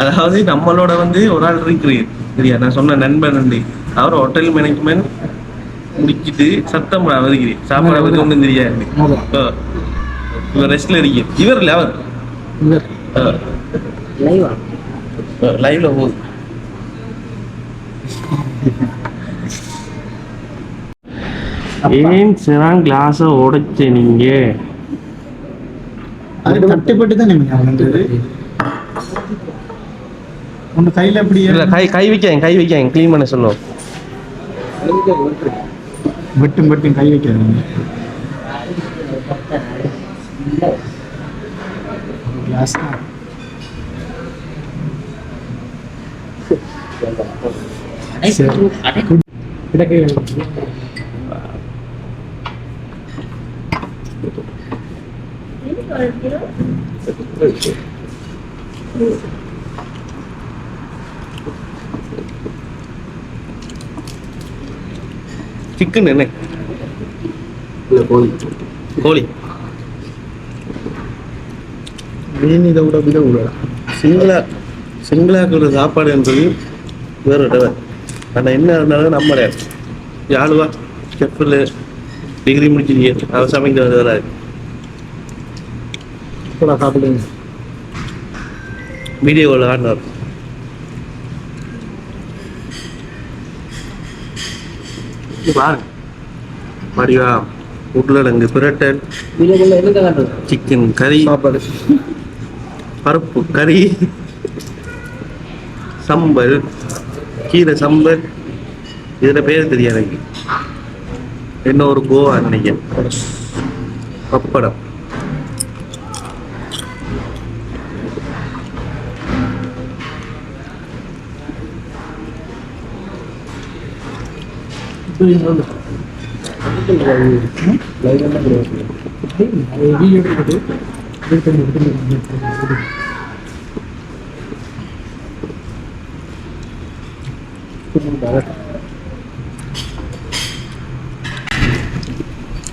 Speaker 1: அதாவது நம்மளோட வந்து ஒரு ஆள் இருக்கிறீர் சரியா? நான் சொன்ன நண்பன் நண்டு அவர் ஹோட்டல் மேனேஜ்மெண்ட் முடிச்சுட்டு சத்தம் வருகிறேன். சாப்பாடை பற்றி ஒன்றும் தெரியாது. இவர் ரெஸ்ட்ல இருக்கீர். இவர் இல்லை அவர்
Speaker 5: லைவா
Speaker 1: லைவ்ல போகுது. ஏன் சிறான் கிளாஸை உடைச்ச நீங்க?
Speaker 3: அது தட்டுப்பட்டு தான் வந்தது. உங்க கையில எப்படி
Speaker 1: இல்ல கை வைக்காங்க க்ளீன் பண்ண சொல்லுவோம்.
Speaker 3: வெட்டும் கை வைக்காதீங்க. கிளாஸ் தான் கிடக்கு.
Speaker 1: சிக்கன் என்ன? கோழி
Speaker 3: மீன் இதை விட
Speaker 1: சிங்கிளாக்குற சாப்பாடு என்பது வேற டவர். ஆனால் என்ன இருந்தாலும் நம்ம யாழுவா செஃப்பில் டிகிரி முடிச்சிருக்கீங்க அவர் சமைக்கிறது வராது.
Speaker 3: சாப்பிடுங்க.
Speaker 1: வீடியோவில் ஆடினார். பாருங்க மடிவா உருளைக்கிழங்கு பிரட்டல்,
Speaker 5: வீடியோக்குள்ள என்ன காட்டுறது?
Speaker 1: சிக்கன் கறி,
Speaker 3: சாப்பாடு
Speaker 1: பருப்பு கறி, சம்பல், கீரை சம்பல், இதுல பேர் தெரியாது எனக்கு. என்ன ஒரு கோவா அன்னைக்கு பப்படம்.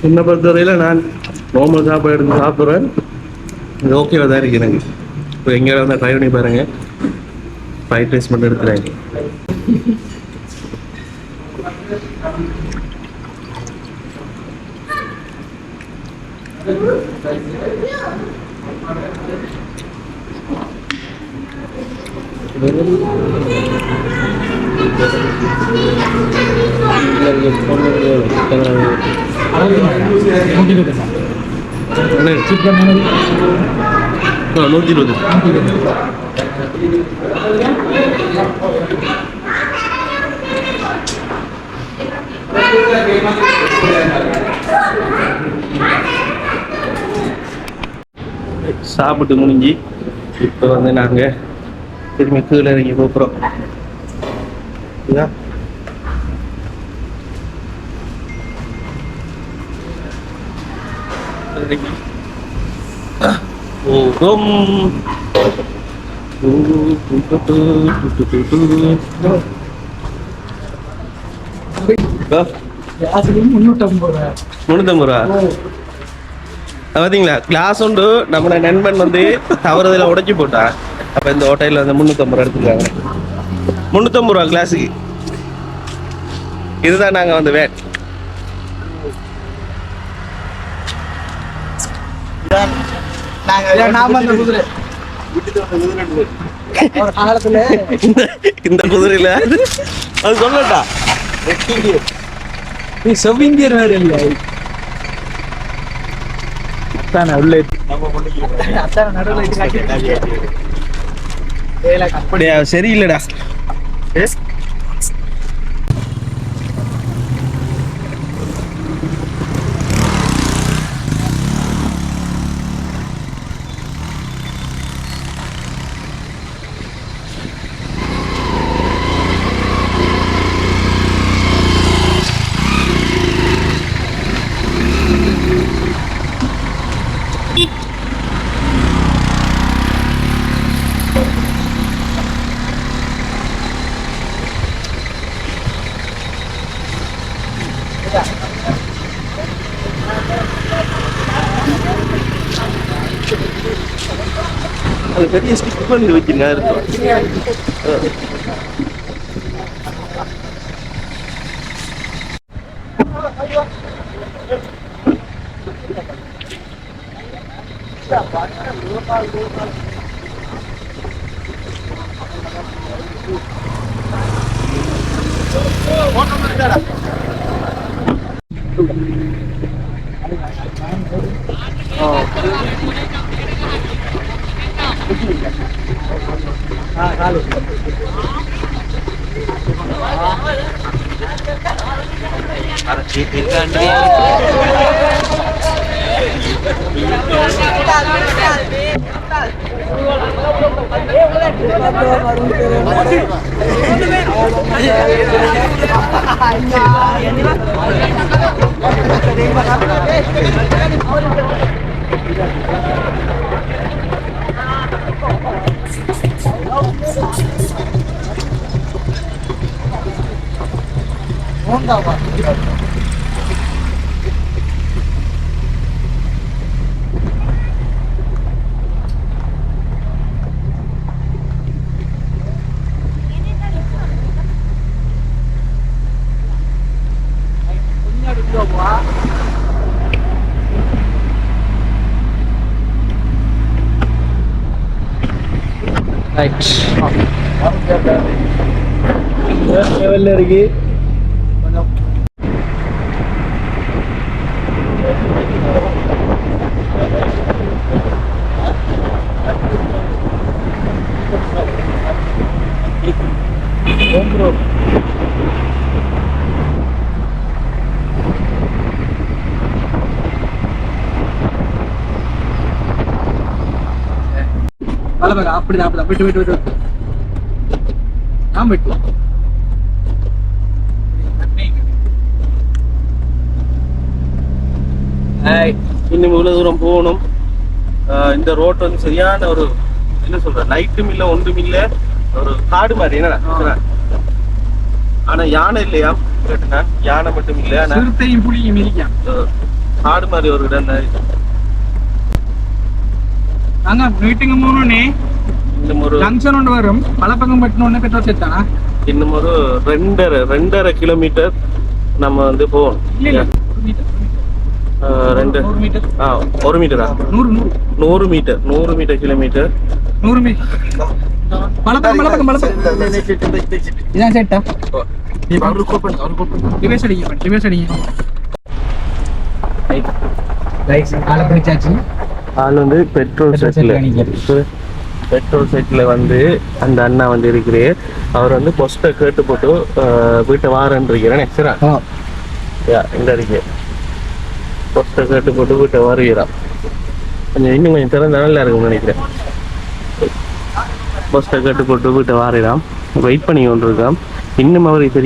Speaker 1: என்னை பொறுத்தவரையில நான் நார்மல் சாப்பாடு எடுத்து சாப்பிட்றேன். இது ஓகேவா தான் இருக்கு எனக்கு. இப்போ எங்கேயாவது வந்து ட்ரை பண்ணி பாருங்க. ஃப்ரைட் ரைஸ் மட்டும் எடுத்துறாங்க. நூற்றி 20. சாப்பிட்டு முடிஞ்சு இப்போ வந்து நாங்கள் திரும்பி கீழே இறங்கி போகிறோம். ரூபா பார்த்தீங்களா? கிளாஸ் உண்டு. நம்மளோட நண்பன் வந்து தவறுதல உடைச்சி போட்டா. அப்போ இந்த ஹோட்டலில் வந்து 350 ரூபா எடுத்துருக்காங்க. 350 ரூபா கிளாஸுக்கு. இதுதான் நாங்கள் வந்து வேட். இந்த குதிரையில அது சொல்லட்டா
Speaker 3: செவ்விந்தியர் வேற இல்லை. உள்ளே
Speaker 1: அப்படியா? சரியில்லடா. அது பெரிய ஸ்டிக் பண்ணி வச்சுங்க.
Speaker 3: ரைட் லெவல்ல இருக்கு. அப்படிதான் விட்டு நான் விட்டு
Speaker 1: இன்னும் இவ்வளவு தூரம் போகணும். இந்த ரோட் வந்து சரியான ஒரு என்ன சொல்ற லைட்டும் இல்ல ஒன்றும் இல்ல, ஒரு காடு மாதிரி என்னடா. ஆனா யானை இல்லையா கேட்டுனா, யானை மட்டும் இல்ல,
Speaker 3: சிறுத்தையும் புலியும் இருக்கான்.
Speaker 1: காடு மாதிரி ஒரு இடம் தான்.
Speaker 3: நாங்க மீட்டிங் போனோடனே
Speaker 1: இன்னும் ஒரு
Speaker 3: ஜங்ஷன் ஒன்று வரும், பலப்பக்கம் பட்டினோடனே பெட்ரோல் சேர்த்தானா.
Speaker 1: இன்னும் ஒரு 2.5 கிலோமீட்டர் நம்ம வந்து போகணும். 100 மீட்டரா? 100 மீட்டர் கிலோமீட்டர்.
Speaker 3: 100 மீட்டர் பலப்பக்கம் இதான் சேட்டா. டிவைஸ் அடிங்க. ஆளை பிடிச்சாச்சு.
Speaker 1: ஆள் வந்து பெட்ரோல் செட்ல வந்து அந்த அண்ணா வந்து இருக்கிறார். அவர் வந்து பொஸ்ட்டை கேட்டு போட்டு வீட்டை வாரன்னு இருக்கிறேன். சரா இந்த இருக்கு பொஸ்ட்டை கேட்டு போட்டு வீட்டை வருகிறான். இன்னும் கொஞ்சம் திறந்த நல்லா இருக்கும்னு நினைக்கிறேன். பொஸ்ட்டை கேட்டு போட்டு வீட்டை வாரிடாம். வெயிட் பண்ணி கொண்டு இருக்கான். இன்னும் அவருக்கு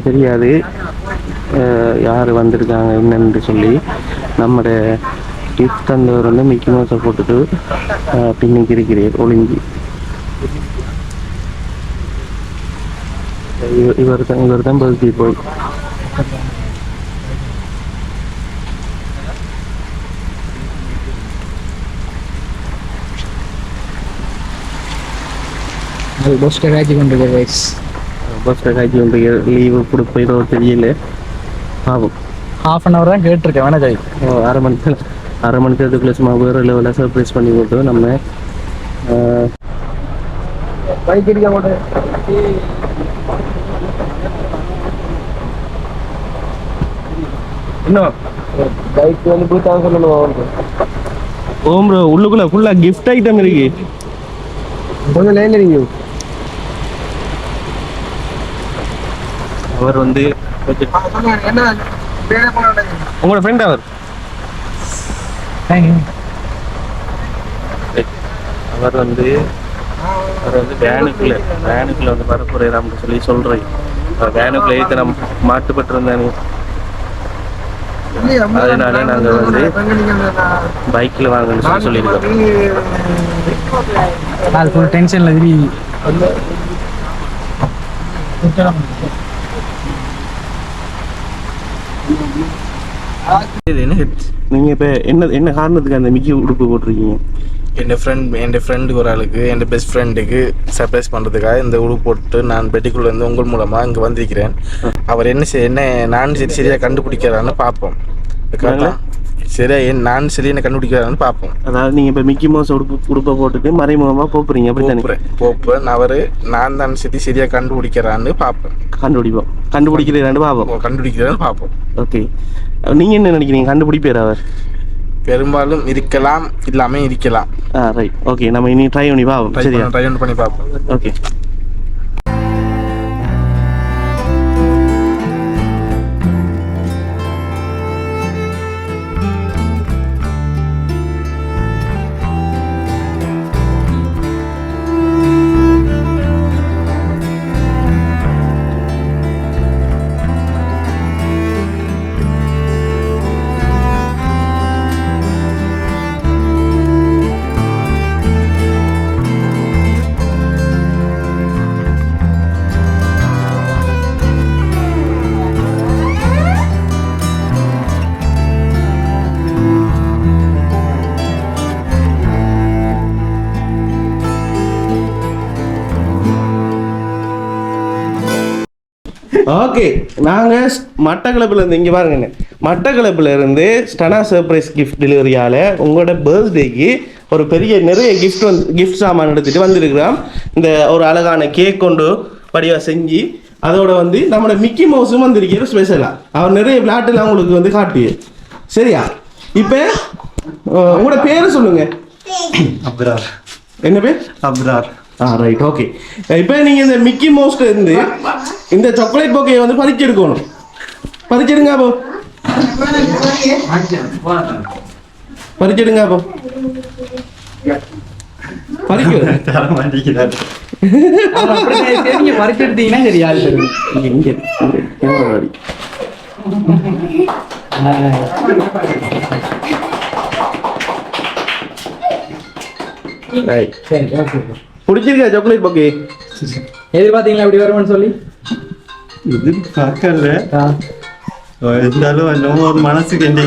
Speaker 1: தெரியாது, யார் வந்திருக்காங்க என்னன்னு சொல்லி. நம்மளோட கிஃப்ட் தந்தவர் வந்து மிக்கி மவுஸை போட்டுட்டு பின்னுக்கு இருக்கிறார் ஒளிஞ்சி. இவர் தான் பர்த்டே போய்.
Speaker 3: பஸ் காய்ச்சி கொண்டிருக்க
Speaker 1: லீவு கொடுப்போ தெரியல. ஆகும்
Speaker 3: ½ அன் அவர் தான் கேட்டிருக்கேன். வேணா ஜாய்
Speaker 1: அரை மணி நேரத்துக்குள்ள சும்மா வேறு லெவலில் சர்ப்ரைஸ் பண்ணி போட்டு நம்ம
Speaker 3: பைக் அடிக்க மாட்டேன்.
Speaker 1: இன்னும்
Speaker 3: பைக் வந்து போய் சொல்லணும்.
Speaker 1: ஓம் ப்ரோ உள்ளுக்குள்ள ஃபுல்லா கிஃப்ட் ஐட்டம் இருக்கு.
Speaker 3: கொஞ்சம் லைன்ல இருக்கீங்க.
Speaker 1: அவர் வந்து உங்களோட ஃப்ரெண்ட் அவர் வந்து வேனுக்குள்ள வந்து வரப்போறான்னு சொல்லி சொல்றேன். வேனுக்குள்ள ஏற்ற நம்ம மாட்டுப்பட்டு இருந்தானு, அதனால நாங்க வந்து பைக்ல வாங்கன்னு சொல்லியிருக்கோம்.
Speaker 3: அது ஃபுல் டென்ஷன்ல
Speaker 1: நீங்க இப்ப என்ன காரணத்துக்கு அந்த மிக்கி உடுப்பு போட்டிருக்கீங்க?
Speaker 2: என் ஃப்ரெண்டுக்கு ஒரு ஆளுக்கு, என் பெஸ்ட் ஃப்ரெண்டுக்கு சர்ப்ரைஸ் பண்ணுறதுக்காக இந்த உடுப்பு போட்டு நான் பெட்டிக்குள்ள இருந்து உங்கள் மூலமாக இங்கே வந்திருக்கிறேன். அவர் என்ன நான் சரியாக கண்டுபிடிக்கிறான்னு பார்ப்போம். நான் சரியான கண்டுபிடிக்கிறான்னு பார்ப்போம்.
Speaker 1: அதாவது நீங்க இப்ப மிக்கி மவுஸ் உடுப்பை போட்டுட்டு மறைமுகமா போறீங்க.
Speaker 2: போப்பேன் நான் தான் சரியா கண்டுபிடிக்கிறான்னு பார்ப்பேன்.
Speaker 1: கண்டுபிடிக்கிறான்னு பார்ப்போம். ஓகே, நீங்க என்ன நினைக்கிறீங்க? கண்டுபிடிப்பார் அவர்?
Speaker 2: பெரும்பாலும் இருக்கலாம், இல்லாம இருக்கலாம்.
Speaker 1: ரைட், ஓகே, நம்ம இனி ட்ரை பண்ணி பார்ப்போம். சரியா,
Speaker 2: ட்ரை பண்ணி பார்ப்போம்.
Speaker 1: ஓகே. ஓகே, நாங்கள் மட்டக்களப்பில் இருந்து இங்கே பாருங்க, மட்டக்களப்பில் இருந்து ஸ்டனா சர்ப்ரைஸ் கிஃப்ட் டெலிவரியால் உங்களோட பர்த்டேக்கு ஒரு நிறைய கிஃப்ட் சாமான் எடுத்துகிட்டு வந்திருக்கிறோம். இந்த ஒரு அழகான கேக் கொண்டு படிவாக செஞ்சு, அதோட வந்து நம்மளோட மிக்கி மவுஸும் வந்திருக்கிற ஸ்பெஷலாக அவர் நிறைய விளையாட்டுலாம் உங்களுக்கு வந்து காட்டுது. சரியா, இப்போ உங்களோட பேர் சொல்லுங்கள்.
Speaker 4: அப்ரார்.
Speaker 1: என்ன பேர்?
Speaker 4: அப்ரார்.
Speaker 1: Right, okay. இப்போ நீங்கள் இந்த மிக்கி மவுஸ்ல இருந்து இந்த சாக்லேட் பொக்கையை வந்து பறிச்செடுக்கணும். பறிச்செடுங்க அப்போ, பறிச்செடுங்க அப்போ. பறிக்க
Speaker 4: தர மாட்டேங்கிறாரு.
Speaker 3: நீங்க பறிச்சு எடுத்தீங்கன்னா சரி, யாரு தருது?
Speaker 1: இங்கே கேமரா அடி. ரைட்,
Speaker 3: சரி, ஓகே.
Speaker 1: பிடிச்சிருக்கா சாக்லேட் பொக்கே?
Speaker 3: எதிர்பார்த்தீங்களா இப்படி வரும்னு சொல்லி?
Speaker 4: இது பார்க்கல. இருந்தாலும் என்னமோ ஒரு மனசுக்கு இந்த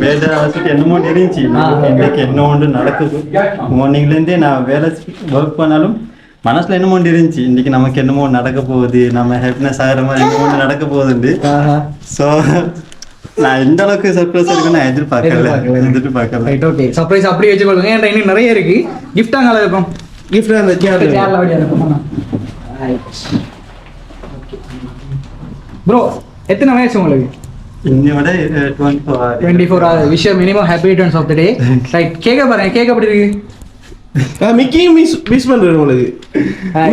Speaker 4: வேலை அவசியம் என்னமோ இருந்துச்சு. இன்னைக்கு என்ன ஒன்று நடக்குது. மார்னிங்லேருந்தே நான் வேலை ஒர்க் பண்ணாலும் மனசுல என்னமோ ஒன்று இருந்துச்சு. இன்னைக்கு நமக்கு என்னமோ நடக்க போகுது, நம்ம ஹாப்பினஸ் ஆகிற மாதிரி என்னமோ ஒன்று நடக்க போகுதுண்டு. ஸோ நான் எந்த அளவுக்கு சர்ப்ரைஸ் இருக்குன்னு நான் எதிர்பார்க்கல.
Speaker 3: Right, okay. சர்ப்ரைஸ் அப்படி வச்சுக்கொள்ளுங்க. ஏன்டா இன்னும் நிறைய இருக்கு. கிஃப்டாங்க இருக்கும்.
Speaker 1: கிஃப்ட் அந்த
Speaker 3: சேர்ல வழியா இருக்கும். ப்ரோ, எத்தனை வயசு உங்களுக்கு?
Speaker 4: இன்னையோட 24
Speaker 3: விஷயம் minimum happy returns of the day. Right, கேக்க பாருங்க. கேக் எப்படி இருக்கு?
Speaker 1: மிக்கியும் விஷ் பண்றேன் உங்களுக்கு.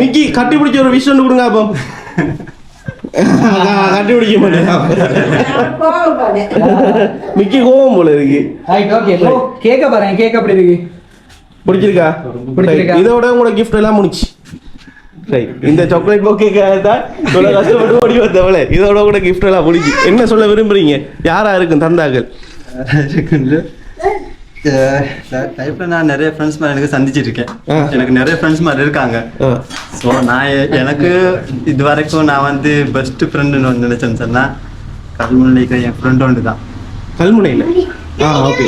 Speaker 1: மிக்கி கட்டி பிடிச்ச ஒரு விஷ் ஒன்று கொடுங்க அப்போ. கட்டி பிடிக்க மாட்டேன். மிக்கி கோவம் போல இருக்கு.
Speaker 3: Right, okay. ப்ரோ, கேக்க பாருங்க. கேக் எப்படி இருக்கு?
Speaker 1: பிடிச்சிருக்கா? இதோட உங்களோட கிஃப்ட் எல்லாம் முடிச்சு. ரைட், இந்த சாக்லேட் பொக்கேக்காக தான் இவ்வளவு கஷ்டப்பட்டு ஓடி வந்தவளே. இதோட கூட கிஃப்ட் எல்லாம் முடிச்சு. என்ன சொல்ல விரும்புறீங்க? யாரா இருக்கும் தந்தார்கள்?
Speaker 4: லைஃப்ல நான் நிறைய ஃப்ரெண்ட்ஸ் மாதிரி எனக்கு சந்திச்சிருக்கேன். எனக்கு நிறைய ஃப்ரெண்ட்ஸ் மாதிரி இருக்காங்க. ஸோ நான் எனக்கு இது வரைக்கும் நான் வந்து பெஸ்ட் ஃப்ரெண்டுன்னு வந்து நினைச்சேன்னு சொன்னா கல்முனையில் இருக்கிற என் ஃப்ரெண்ட் ஒன்று தான்.
Speaker 1: கல்முனையில்? ஓகே.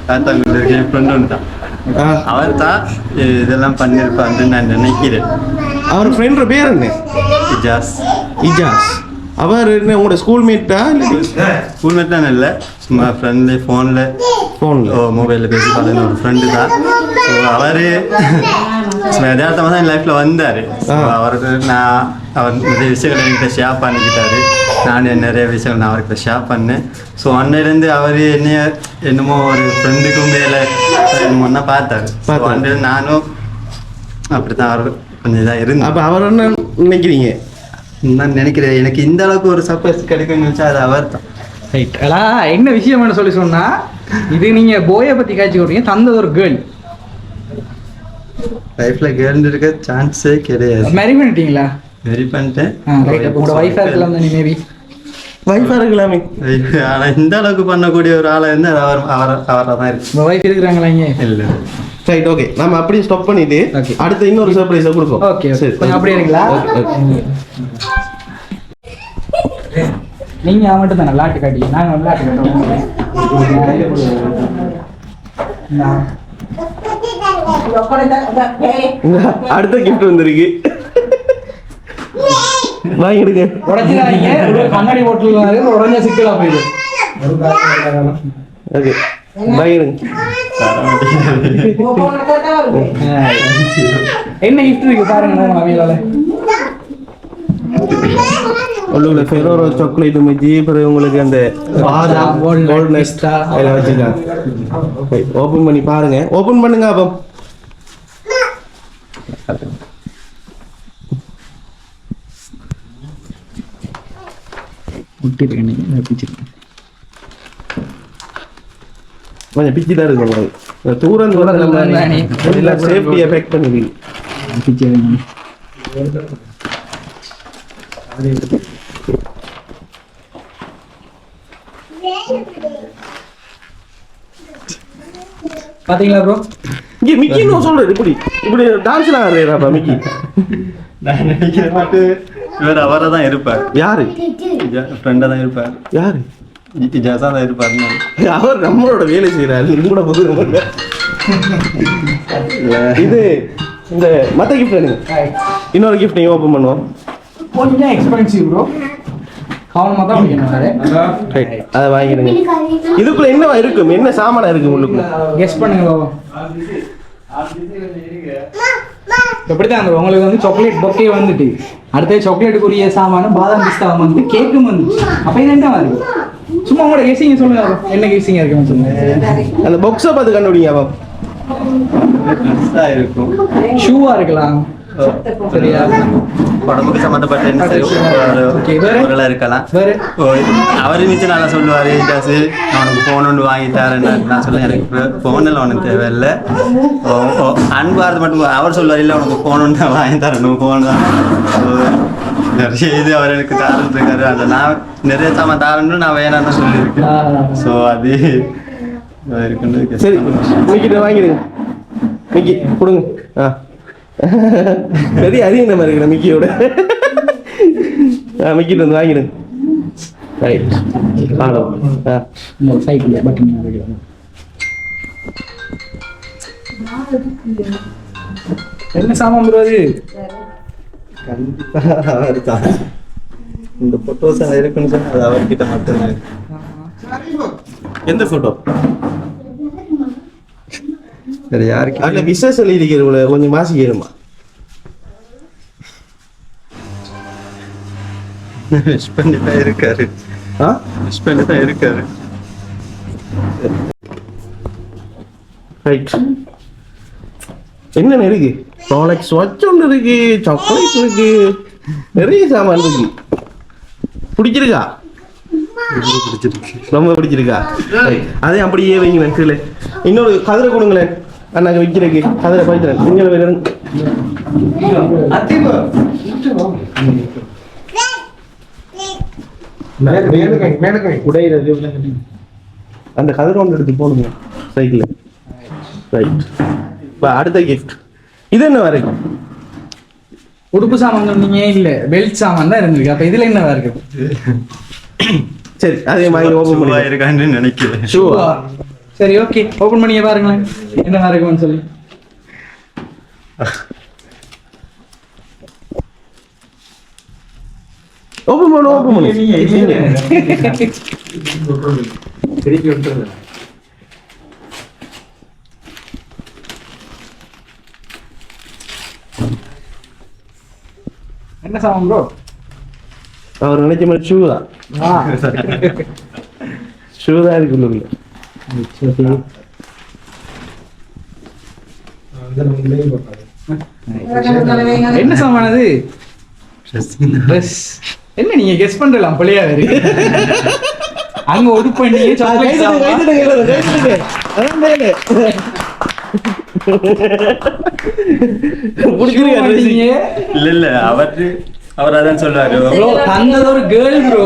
Speaker 4: காத்தாங்குடியில் இருக்கிற என் ஃப்ரெண்ட் ஒன்று தான். அவர் தான் இதெல்லாம் பண்ணியிருப்பான்னு நான் நினைக்கிறேன்.
Speaker 1: அவர் ஃப்ரெண்டோட பேர் என்ன?
Speaker 4: இஜாஸ்.
Speaker 1: இஜாஸ். அவர் என்ன உங்களோட ஸ்கூல்மேட்டா?
Speaker 4: ஸ்கூல்மேட்லாம் இல்லை, சும்மா ஃப்ரெண்ட்ல ஃபோனில் மொபைலில் பேசி பார்த்து ஒரு ஃப்ரெண்டு தான். ஸோ அவர் யதார்த்தமாக தான் என் லைஃப்பில் வந்தார். ஸோ அவருக்கு அவர் நிறைய விஷயங்கள் என்கிட்ட ஷேர் பண்ணிக்கிட்டாரு. நான் நிறைய விஷயங்கள் நான் அவர்கிட்ட ஷேர் பண்ணேன். ஸோ அன்னையிலேருந்து அவர் என்னமோ ஒரு ஃப்ரெண்டுக்கும் மேலே என்னமோன்னா பார்த்தாரு. அன்னையில நானும் அப்படி தான் அவர் கொஞ்சம் இதாக இருந்தேன்.
Speaker 1: அப்போ அவர் என்ன நினைக்கிறீங்க?
Speaker 4: நான் நினைக்கிறேன் எனக்கு இந்த அளவுக்கு ஒரு சர்ப்ரைஸ் கிடைக்கும்னு நினச்சா அது அவர் தான்.
Speaker 3: ரைட். என்ன விஷயம்னு சொல்லி சொன்னா, இது நீங்க போயை பத்தி காய்ச்சி கொடுத்தீங்க. தந்தது ஒரு கேர்ள்.
Speaker 4: லைஃப்ல கேர்ள் இருக்க சான்ஸே கிடையாது.
Speaker 3: மேரி பண்ணிட்டீங்களா?
Speaker 4: வெரி பண்ணிட்டேன்.
Speaker 3: உங்களோட வைஃபா இருக்கலாம் தானே? மேபி
Speaker 1: வைஃபா இருக்கலாமே.
Speaker 4: ஆனா இந்த அளவுக்கு பண்ணக்கூடிய ஒரு ஆளா இருந்து அவரை தான் இருக்கு.
Speaker 3: உங்க வைஃப் இருக்கிறாங்களா இங்கே?
Speaker 4: இல்லை.
Speaker 1: Right, okay. நம்ம அப்படியே ஸ்டாப் பண்ணிட்டு அடுத்து இன்னொரு சர்ப்ரைஸை கொடுப்போம்.
Speaker 3: ஓகே, சரி. கொஞ்சம் அப்படியே இருங்களா? நீங்க மட்டும் தானே விளையாட்டு காட்டி, நாங்க விளையாட்டு காட்டுவோம்.
Speaker 1: அடுத்த கிஃப்ட் வந்திருக்கு. வாங்கிடுங்க.
Speaker 3: உடச்சிடாதீங்க. கண்ணாடி போட்டு உடஞ்ச சிக்கலா போயிடும்.
Speaker 1: ஓகே, வாங்கிடுங்க.
Speaker 3: என்ன கிஃப்ட் இருக்கு பாருங்க. அவையில
Speaker 1: உங்களுக்கு ஃபெரோரோ சாக்லேட் மிஜி, பிறகு உங்களுக்கு அந்த பாதாம் கோல்ட்னஸ் எல்லாம் வச்சுருக்காங்க. ஓப்பன் பண்ணி பாருங்க. ஓப்பன் பண்ணுங்க. அப்போ கொஞ்சம் பிச்சு தான் இருக்கு. தூரம் எல்லாம் சேஃப்டியை பேக் பண்ணுவீங்க.
Speaker 3: பாத்தீங்களா ப்ரோ?
Speaker 1: இங்க மிக்கி நோ சொல்றது இப்படி இப்படி டான்ஸ்லாம் ஆடுறாப்பா மிக்கி.
Speaker 4: நான் நினைக்கிற மாட்டு இவர் அவரை தான் இருப்பார்.
Speaker 1: யாரு?
Speaker 4: ஃப்ரெண்டா தான் இருப்பார்.
Speaker 1: யாரு?
Speaker 4: இஜாஸா தான் இருப்பார்.
Speaker 1: அவர் நம்மளோட வேலை செய்யறாரு. கூட போகுது. இது இந்த மத்த கிஃப்ட் வேணுங்க. இன்னொரு கிஃப்ட் நீங்க ஓபன் பண்ணுவோம்.
Speaker 3: கொஞ்சம் எக்ஸ்பென்சிவ் ப்ரோ. கவனமா தான் வைக்கணும்.
Speaker 1: ரைட், அதை வாங்கிடுங்க. இதுக்குள்ள என்ன இருக்கும்? என்ன சாமானா இருக்கு உள்ளுக்குள்ள?
Speaker 3: கெஸ் பண்ணுங்க பாபா. எப்படிதான் உங்களுக்கு வந்து சாக்லேட் பொக்கே வந்துட்டு, அடுத்த சாக்லேட்டுக்குரிய சாமானும் பாதாம் பிஸ்தா வந்து கேக்கும் வந்து, அப்ப இது என்ன மாதிரி? சும்மா உங்களோட கெஸிங்க சொல்லுங்க. என்ன கெஸிங்க இருக்குன்னு சொல்லுங்க.
Speaker 1: அந்த பாக்ஸை பார்த்து கண்டுபிடிங்க.
Speaker 4: பெருசா இருக்கும்.
Speaker 3: ஷூவா இருக்கலாம். சரியா?
Speaker 4: உடம்புக்கு சம்மந்தப்பட்ட என்ன
Speaker 3: Okay, வேற?
Speaker 4: பொருளா இருக்கலாம்.
Speaker 3: வேற?
Speaker 4: அவரு மிச்சம் நல்லா சொல்லுவாரு, ஜாசு அவனுக்கு போன் ஒன்று வாங்கி தரேன்னு நான் சொல்ல எனக்கு போன் எல்லாம் ஒன்றும் தேவையில்லை. அன்பார்த்து மட்டும் அவர் சொல்லுவார், இல்லை உனக்கு போன் ஒன்று வாங்கி தரணும், போன் தான் நிறைய இது அவர் எனக்கு தரத்துக்காரு. அதை நான் நிறைய சாமான் தரணும்னு நான் வேணான்னு சொல்லியிருக்கேன். ஸோ அது இருக்குன்னு
Speaker 1: சரி மிக்கிட்ட வாங்கிடுங்க. மிக்கி கொடுங்க. பெரிய அதிகம் இந்த மாதிரி இருக்கிற மிக்கியோட. மிக்கிட்டு வந்து வாங்கிடுங்க. ரைட்
Speaker 3: சைக்கிள் பட்டன் என்ன சாமான் ப்ரோ அது?
Speaker 4: கண்டிப்பா அவர் தான். இந்த போட்டோஸ் இருக்குன்னு சொன்னா அது அவர்கிட்ட மட்டும்தான்.
Speaker 1: எந்த போட்டோ?
Speaker 4: வேற யாருக்கு
Speaker 1: அதுல விசேஷ எழுதிக்கிறவங்கள கொஞ்சம் மாசிக்கணுமா?
Speaker 4: விஷ் பண்ணி தான் இருக்காரு. விஷ் பண்ணி தான் இருக்காரு.
Speaker 1: ரைட். என்னென்ன இருக்கு? ரோலெக்ஸ் வாட்ச் ஒன்று இருக்கு, சாக்லேட் இருக்கு, நிறைய சாமான் இருக்கு. பிடிச்சிருக்கா? ரொம்ப பிடிச்சிருக்கா? அதே அப்படியே வைங்க கீழே. இன்னொரு கதிரை கொடுங்களேன் அண்ணாங்க வைக்கிறதுக்கு. கதிரை பயிற்சிறேன் நீங்கள் அந்த கதிரை ஒன்று எடுத்து போடுங்க சைக்கிள். ரைட். இப்போ அடுத்த கிஃப்ட். இது என்ன வரைக்கும்?
Speaker 3: உடுப்பு சாமான் சொன்னீங்க, இல்ல பெல்ட் சாமான் தான் இருந்திருக்கு. அப்ப இதுல என்ன இருக்கு?
Speaker 1: சரி அதே மாதிரி ஓபன்
Speaker 4: ஷூவா
Speaker 1: பண்ணி
Speaker 4: இருக்கான்னு நினைக்கிறேன்.
Speaker 1: ஷூவா?
Speaker 3: சரி ஓகே, ஓபன் பண்ணி பாருங்களேன் என்ன இருக்குன்னு சொல்லி.
Speaker 1: ஓபன் பண்ணு.
Speaker 3: என்ன சாமான் ப்ரோ?
Speaker 1: அவர் நினைச்ச மாதிரி ஷூ தான். ஷூ தான் இருக்கு உள்ளுக்குள்ள.
Speaker 3: என்ன சாமான் அது? ட்ரெஸ். என்ன நீங்க கெஸ் பண்றலாம் பிள்ளையா இருக்கு. அங்க உடுப்பு பண்ணி சாக்லேட் சாமான்.
Speaker 4: இல்ல அவர் அதான் சொல்றாரு.
Speaker 3: தந்தது ஒரு கேர்ள் ப்ரோ.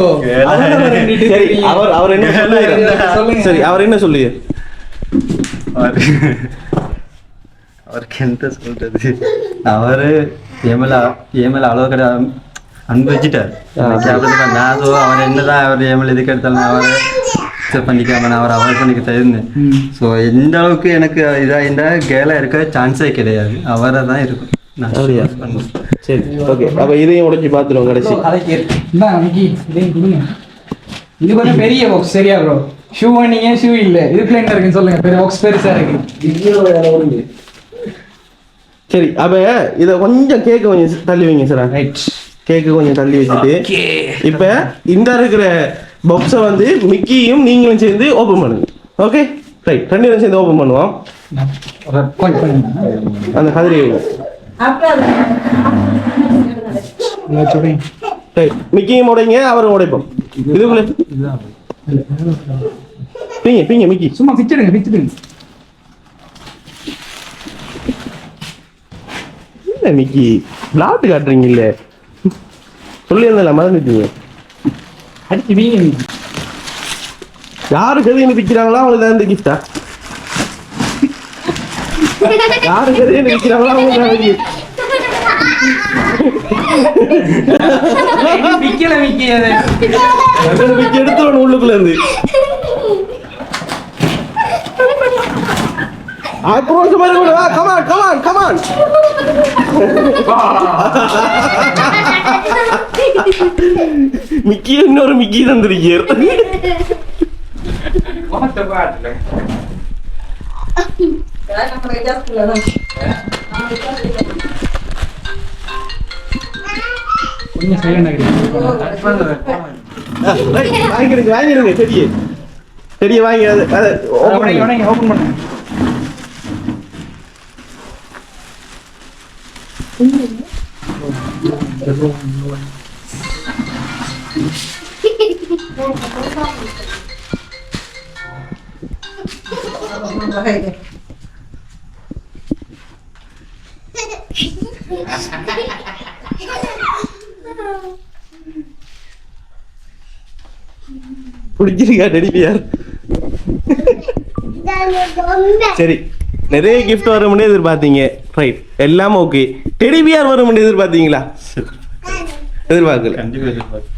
Speaker 1: சரி அவர் என்ன சொல்லுங்க. சரி அவர் என்ன சொல்லுங்க.
Speaker 4: அவருக்கு என்ன சொல்றது, அவரு ஏமல அளவு கிடையாது அன்பு வச்சுட்டாரு. நான் அவர் என்னதான் அவர் ஏமல் இதுக்கு எடுத்தாலும் அவரை அக்செப்ட் பண்ணிக்காம நான் அவர் அவாய்ட் பண்ணிக்கிட்டே இருந்தேன். ஸோ எந்த அளவுக்கு எனக்கு இதாக இந்த கேலாக இருக்க சான்ஸே கிடையாது, அவரை தான் இருக்கும்.
Speaker 1: அப்படியா? சரி ஓகே. அப்ப இதையும் உடைச்சு பார்த்துருவோம் கடைசி.
Speaker 3: இது கொஞ்சம் பெரிய பாக்ஸ். சரியா ப்ரோ? ஷூ நீங்க ஷூ இல்ல, இதுக்குள்ள என்ன இருக்குன்னு சொல்லுங்க. பெரிய பாக்ஸ் பெருசா இருக்கு.
Speaker 1: சரி அப்ப இத கொஞ்சம் கேக்க கொஞ்சம் தள்ளி வைங்க சார்.
Speaker 3: ரைட்.
Speaker 1: கேக்கு கொஞ்சம் தள்ளி வச்சுட்டு இப்ப இந்த இருக்கிற பாக்ஸை வந்து மிக்கியும் நீங்களும் சேர்ந்து ஓபன் பண்ணுங்க. Okay right. ரெண்டு பேரும் சேர்ந்து ஓபன் பண்ணுவோம். அந்த கதிரை மிக்கியும் உடைங்க, அவரும் உடைப்போம். இதுக்குள்ள பீங்க மிக்கி
Speaker 3: சும்மா பிச்சிடுங்க.
Speaker 1: என்ன மிக்கி விளாட்டு காட்டுறீங்க? இல்ல சொல்லி இருந்தல மறந்துட்டீங்க.
Speaker 3: அடிச்சு வீங்க.
Speaker 1: யாரு கதையை பிக்கிறாங்களோ அவங்களுக்கு தான் இந்த கிஃப்டா? யாரு கதையை பிக்கிறாங்களோ அவங்களுக்கு தான் gift.
Speaker 3: மிக்கி
Speaker 1: எடுத்துருவோம் உள்ளுக்குள்ள இருந்து. ஆக்ரோஷம் வருது. கமான் மிக்கி இன்னொரு மிக்கி தந்திருக்கீர். வாங்கிடுங்க செடியை வாங்கி அதை ஓபன் பண்ணுங்க. பிடிச்சிருக்கா டெடிபியார்? சரி, நிறைய கிஃப்ட் வரும்னு எதிர்பார்த்தீங்க, ரைட், எல்லாம் ஓகே. டெடிபியார் வரும்னு எதிர்பார்த்தீங்களா? எதிர்பார்க்கல.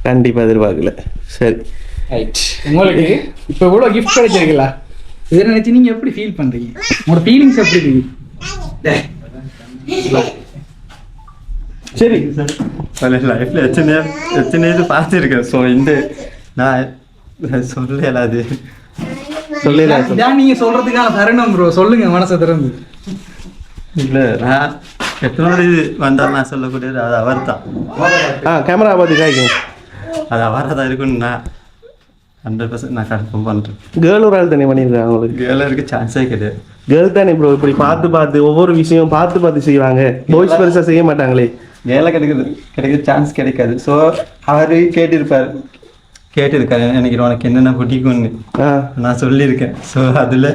Speaker 1: கண்டிப்பா எதிர்பார்க்கல. சரி,
Speaker 3: ரைட். உங்களுக்கு இப்போ இவ்வளோ கிஃப்ட் கிடைச்சிருக்கீங்களா? இதை நினைச்சு நீங்க எப்படி ஃபீல் பண்றீங்க? உங்களோட ஃபீலிங்ஸ் எப்படி இருக்கு?
Speaker 1: சரி,
Speaker 4: லைஃப்ல எத்தனை இது பார்த்துருக்கேன். ஸோ இந்த நான் சொல்லல, அது
Speaker 1: சொல்லலாம்.
Speaker 3: இதான் நீங்க சொல்றதுக்கான தருணம் ப்ரோ. சொல்லுங்க மனசை திறந்து.
Speaker 4: இல்லை, நான் எத்தனை இது வந்தாலும் நான் சொல்லக்கூடியது அது அவர் தான்.
Speaker 1: கேமரா பார்த்து காய்க்குங்க.
Speaker 4: அது அவராக தான் இருக்குன்னு நான் 100% நான் கன்ஃபார்ம் பண்ணுறேன்.
Speaker 1: கேர்ள் ஒரு ஆள் தானே பண்ணியிருக்காங்க உங்களுக்கு?
Speaker 4: கேர்ளுக்கு சான்ஸே கிடையாது.
Speaker 1: கேர்ள் தானே ப்ரோ, இப்படி பார்த்து ஒவ்வொரு விஷயம் பார்த்து செய்வாங்க. பாய்ஸ் பெருசாக செய்ய மாட்டாங்களே.
Speaker 4: கேர்ளை கிடைக்கிற சான்ஸ் கிடைக்காது. ஸோ அவர் கேட்டிருக்காரு எனக்கு உனக்கு என்னென்ன பிடிக்கும்னு. நான் சொல்லியிருக்கேன். ஸோ அதில்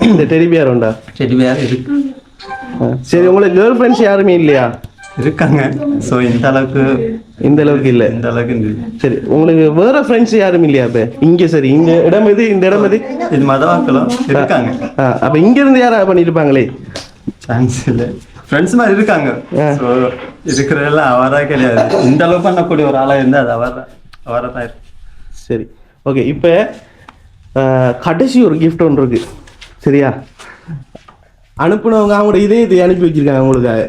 Speaker 1: இந்த டெடிபியார் உண்டா?
Speaker 4: டெடிபியார் இருக்கு.
Speaker 1: சரி, உங்களுக்கு கேர்ள் ஃப்ரெண்ட்ஸ் யாருமே இல்லையா?
Speaker 4: இருக்காங்க. ஸோ இந்த அளவுக்கு இல்லை. இந்த அளவுக்கு
Speaker 1: சரி, உங்களுக்கு வேற ஃப்ரெண்ட்ஸ் யாரும் இல்லையா? இப்போ இங்கே சரி, இந்த இடம் எது? இந்த இடம் எது?
Speaker 4: இது மதவாக்களும் இருக்காங்க.
Speaker 1: அப்போ இங்கேருந்து யாராவது பண்ணியிருப்பாங்களே?
Speaker 4: சான்ஸ் இல்லை. ஃப்ரெண்ட்ஸ் மாதிரி இருக்காங்க. ஸோ இருக்கிறதெல்லாம் அவராக கிடையாது. இந்த அளவுக்கு பண்ணக்கூடிய ஒரு ஆளாக இருந்தால் அது அவராக தான் இருக்கு.
Speaker 1: சரி, ஓகே. இப்போ கடைசி ஒரு கிஃப்ட் ஒன்று இருக்கு, சரியா? அனுப்புனவங்க அவங்களோட இதே அனுப்பி வச்சிருக்காங்க உங்களுக்காக,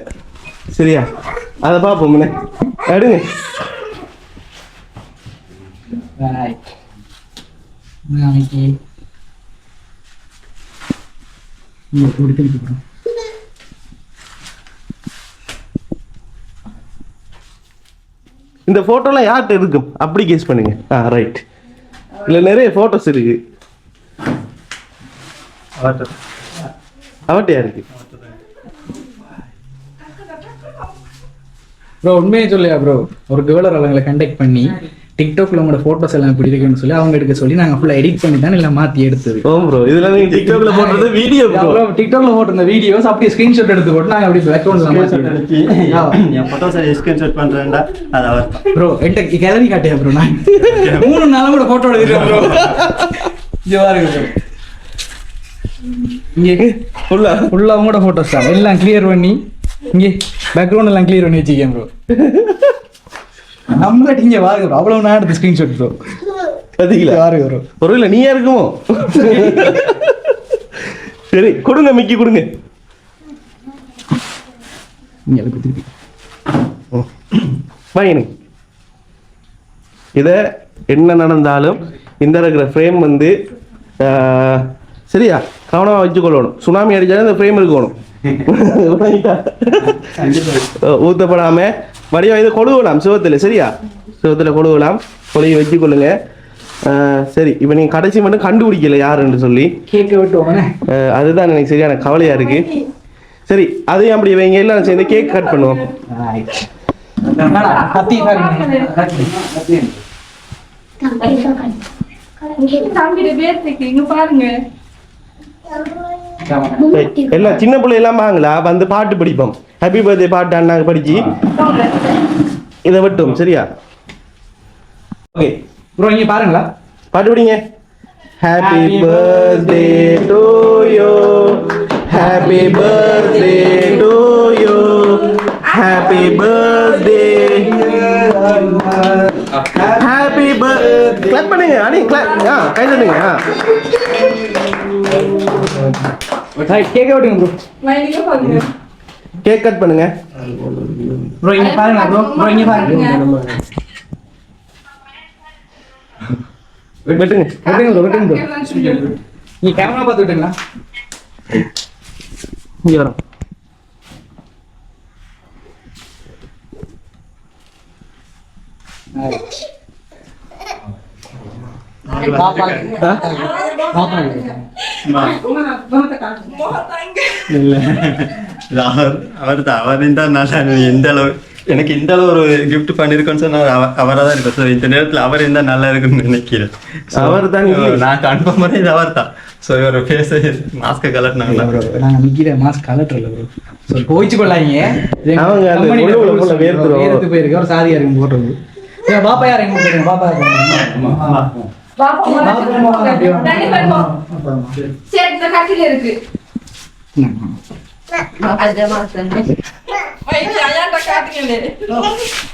Speaker 1: சரியா? அதை பார்ப்போம். எடுங்க. இந்த போட்டோலாம் யார்கிட்ட இருக்கும் அப்படி கெஸ் பண்ணுங்க. ரைட். இல்லை நிறைய போட்டோஸ் இருக்கு. அவர்கிட்ட யாருக்கு?
Speaker 3: ப்ரோ உண்மையை சொல்லியா ப்ரோ? ஒரு கேர்ளர் அவங்களை கண்டெக்ட் பண்ணி டிக்டாக்ல உங்களோட போட்டோஸ் எல்லாம் இப்படி இருக்குன்னு சொல்லி அவங்க எடுக்க சொல்லி நாங்கள் ஃபுல்லாக எடிட் பண்ணி தான் எல்லாம் மாற்றி எடுத்தது.
Speaker 1: ப்ரோ இதில் நீங்கள் டிக்டாக்ல போடுறது வீடியோ.
Speaker 3: டிக்டாக்ல போட்டிருந்த வீடியோஸ் அப்படியே ஸ்க்ரீன்ஷாட் எடுத்து போட்டு நாங்கள் அப்படி அக்கௌண்ட்ல மாற்றி
Speaker 4: என் ஃபோட்டோஸ் ஸ்க்ரீன்ஷாட் பண்ணுறேன்டா அது அவர்
Speaker 3: ப்ரோ. என்கிட்ட கேலரி காட்டியா ப்ரோ? நான் 3 நாளும் கூட ஃபோட்டோ எடுத்துருக்கேன் ப்ரோ. இங்கே பாருங்க ப்ரோ, இங்கே ஃபுல்லாக உங்களோட ஃபோட்டோஸ் தான் எல்லாம் கிளியர் பண்ணி இங்கே பேக்ரவுண்ட் எல்லாம் கிளியர் பண்ணி வச்சுக்கேன் ப்ரோ. நம்மள இங்கே வாங்க ப்ரோ, அவ்வளோ நான் எடுத்து ஸ்க்ரீன்ஷாட் ப்ரோ.
Speaker 1: பார்த்தீங்களா?
Speaker 3: வாருங்க ப்ரோ.
Speaker 1: ஒருவேளை நீயா இருக்குமோ? சரி, கொடுங்க, மிக்கி கொடுங்க.
Speaker 3: இங்கே அதுக்கு திருப்பி
Speaker 1: வாங்கினு. இதை என்ன நடந்தாலும் இந்த இருக்கிற ஃப்ரேம் வந்து சரியா கவனமாக வச்சுக்கொள்ளணும். சுனாமி அடித்தாலும் இந்த ஃப்ரேம் இருக்கணும். ஊற்றப்படாம வடிவம் இதை கொழுவலாம் சிவத்தில், சரியா? சிவத்தில் கொழுவலாம், கொழுவி வச்சுக்கொள்ளுங்க. சரி, இப்போ நீங்கள் கடைசி மட்டும் கண்டுபிடிக்கல யாருன்னு சொல்லி
Speaker 3: கேட்க விட்டுவோம்.
Speaker 1: அதுதான் எனக்கு சரியான கவலையாக இருக்கு. சரி, அதையும் அப்படி வைங்க, எல்லாம் சேர்ந்து கேக் கட் பண்ணுவோம். எல்லாம் சின்ன பிள்ளை எல்லாம் வாங்களா வந்து பாட்டு படிப்போம். ஹாப்பி பர்த்டே பாட்டு அண்ணாக்கு படிச்சு இதை விட்டோம், சரியா? ஓகே
Speaker 3: ப்ரோ, இங்கே பாருங்களா,
Speaker 1: பாட்டு படிங்க. Happy birthday to you, happy birthday to you, happy birthday, happy birthday. Clap பண்ணுங்க, அடி கிளாப். கை தட்டுங்க.
Speaker 3: கேட்க விட்டுங்க ப்ரோ.
Speaker 1: கேக் கட் பண்ணுங்க
Speaker 3: ப்ரோ. இங்கே பாருங்க ப்ரோ. ப்ரோ இங்கே பாருங்க.
Speaker 1: வெட்டுங்க
Speaker 3: வெட்டுங்க ப்ரோ, வெட்டுங்க ப்ரோ. நீ கேமரா பார்த்து விட்டுங்களா?
Speaker 1: இங்கே வரோம்.
Speaker 4: இல்ல அவர் தான் அவரையும் தான் நான் எந்த அளவு எனக்கு இந்த அளவு ஒரு gift பண்ணிருக்கோன்னு சொன்னா அவரா தான் இருக்கும். ஸோ இந்த நேரத்துல அவர் இருந்தா நல்லா இருக்குன்னு நினைக்கிறேன்.
Speaker 1: அவர் தான்
Speaker 4: நான் கன்ஃபார்ம் பண்ணி இது அவர் தான். ஸோ இவர் ஃபேஸ் மாஸ்க கலட்டினாங்க.
Speaker 3: நாங்க நிக்கிற மாஸ்க் கலட்டுறல ப்ரோ. ஸோ போயிச்சு கொள்ளாங்க
Speaker 1: அவங்க அந்த உள்ள வேர்த்து
Speaker 3: போயிருக்கு. ஒரு சாதியா இருக்கும் போடுறது. பாப்பா யார் எங்க போறீங்க? பாப்பா
Speaker 7: இருக்கு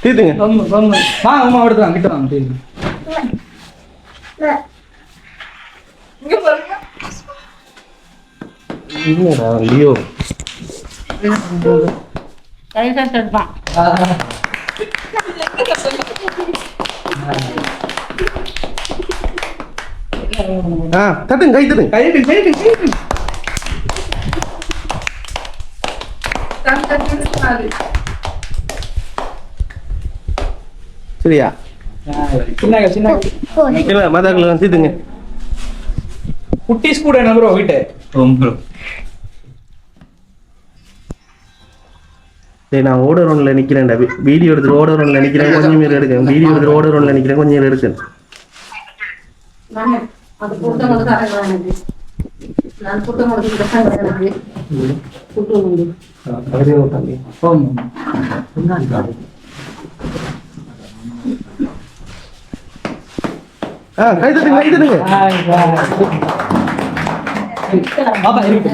Speaker 1: தீத்துங்க
Speaker 3: அம்மா எடுத்து கிட்ட வாங்க.
Speaker 1: என்னடா லியோ தட்டுங்க கை தட்டுங்க சரியா
Speaker 3: சின்ன
Speaker 1: இல்ல மதாக்கள் தீத்துங்க
Speaker 3: குட்டீஸ் கூட என்ன ப்ரோ வீட்டு
Speaker 1: சரி நான் ஓடர் ஒன்ல நிக்கிறேன்டா வீடியோ எடுத்து ஓடர் ஒன்ல நிக்கிறேன் கொஞ்சம் நேரம் எடுக்கேன் வீடியோ எடுத்து ஓடர் ஒன்ல நிக்கிறேன் கொஞ்சம் நேரம் எடுக்கேன் கை தட்டுங்க
Speaker 3: பாப்பா இருக்கு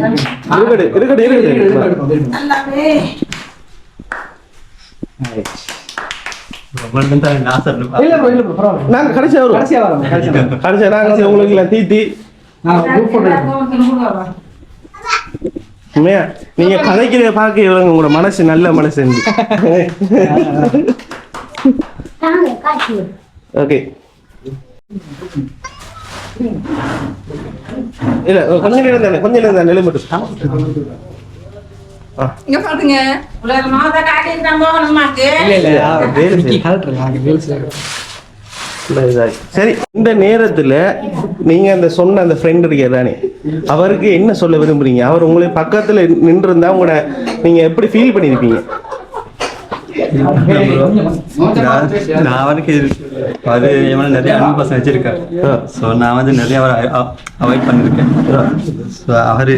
Speaker 1: நாங்க கடைசியா வரோம் கடைசியா நாங்க உங்களுக்கு எல்லாம் தீத்தி உண்மையா நீங்க கதைக்கிறத பார்க்க இவங்க உங்களோட மனசு நல்ல மனசு ஓகே இல்ல கொஞ்ச நேரம் தானே நிலை மட்டும்
Speaker 7: இங்க பாருங்க
Speaker 1: சரி இந்த நேரத்துல நீங்க அந்த சொன்ன அந்த ஃப்ரெண்ட் இருக்கே அவருக்கு என்ன சொல்ல விரும்புறீங்க? அவர் உங்களை பக்கத்துல நின்று இருந்தா உங்களோட நீங்க எப்படி ஃபீல் பண்ணிருப்பீங்க?
Speaker 4: நான் அவருக்கு அது எவ்வளவு நிறைய அன்பு பசங்க வச்சிருக்காரு. ஸோ நான் வந்து நிறைய அவரை அவாய்ட் பண்ணிருக்கேன். ஸோ அவரு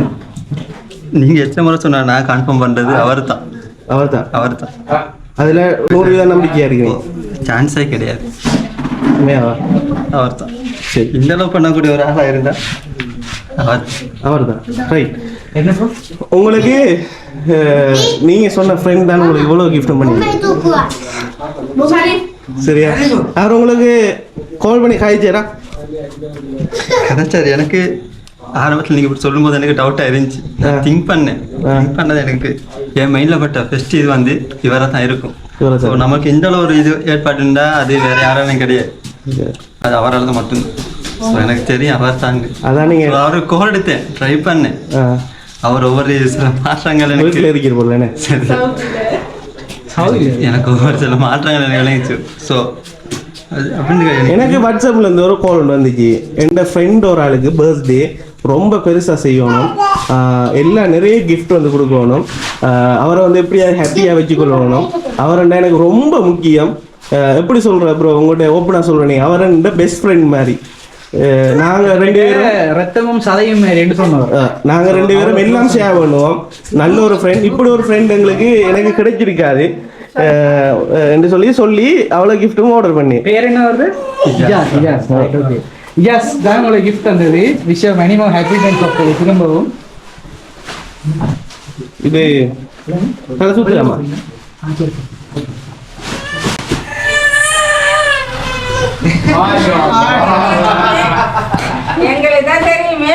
Speaker 4: நீங்க எத்தனை முறை சொன்னா நான் கன்ஃபார்ம் பண்றது அவர் தான்
Speaker 1: அதுல 100% நம்பிக்கையா இருக்கீங்க?
Speaker 4: சான்ஸே கிடையாது. அவர் தான்
Speaker 1: சரி
Speaker 4: இந்த அளவு பண்ணக்கூடிய ஒரு ஆளா இருந்தா
Speaker 1: அவர் தான் ரைட். என்ன உங்களுக்கு நீங்க சொன்ன ஃப்ரெண்ட் தான் உங்களுக்கு இவ்வளவு கிஃப்ட் பண்ணி சரியா? அவர் உங்களுக்கு கால் பண்ணி காய்ச்சாரா?
Speaker 4: கதைச்சார். எனக்கு ஆரம்பத்தில் நீங்க இப்படி சொல்லும் போது எனக்கு டவுட்டா இருந்துச்சு. திங்க் பண்ணது எனக்கு என் மைண்ட்ல பட்ட ஃபர்ஸ்ட் இது வந்து இவரா தான் இருக்கும். ஸோ நமக்கு இந்த அளவு ஒரு இது ஏற்பாடு இருந்தா அது வேற யாராலும் கிடையாது, அது அவரால் தான் மட்டும்தான். ஸோ எனக்கு தெரியும் அவர் தாங்க. அதான் நீங்க அவருக்கு கோல் எடுத்தேன், ட்ரை பண்ணேன். அவர் ஒவ்வொரு சில மாற்றங்கள் எனக்கு
Speaker 1: இருக்கிற போல
Speaker 4: எனக்கு ஒவ்வொரு சில மாற்றங்கள் எனக்கு விளங்கிச்சு. ஸோ
Speaker 1: எனக்கு வாட்ஸ்அப்ல இருந்து ஒரு கால் வந்துச்சு. என் ஃப்ரெண்ட் ஒரு ஆளுக்கு பர்த்டே ரொம்ப பெருசா செய்யணும், எல்லாம் நிறைய கிஃப்ட் வந்து கொடுக்கணும், அவரை வந்து எப்படியா ஹாப்பியா வச்சுக்கொள்ளணும், அவர் எனக்கு ரொம்ப முக்கியம். எப்படி சொல்ற ப்ரோ உங்கள்கிட்ட ஓப்பனா சொல்றேன், அவர் பெஸ்ட் ஃப்ரெண்ட் மாதிரி. நாங்க 2 பேரும்
Speaker 3: ரத்தமும் சதையும் சொன்னோம்.
Speaker 1: நாங்க 2 பேரும் எல்லாம் ஷேர் பண்ணுவோம். நல்ல ஒரு ஃப்ரெண்ட், இப்படி ஒரு ஃப்ரெண்ட் எனக்கு கிடைச்சிருக்காது என்று சொல்லி அவ்வளவு கிஃப்ட்டும் ஆர்டர் பண்ணி.
Speaker 3: பேர் என்ன வருது? இஜாஸ் தான் உங்களுக்கு கிஃப்ட் தந்தது. Wish many more happy times of திரும்பவும்.
Speaker 1: இது கதை சுத்தலாமா?
Speaker 7: எங்களுக்கு தான் தெரியுமே.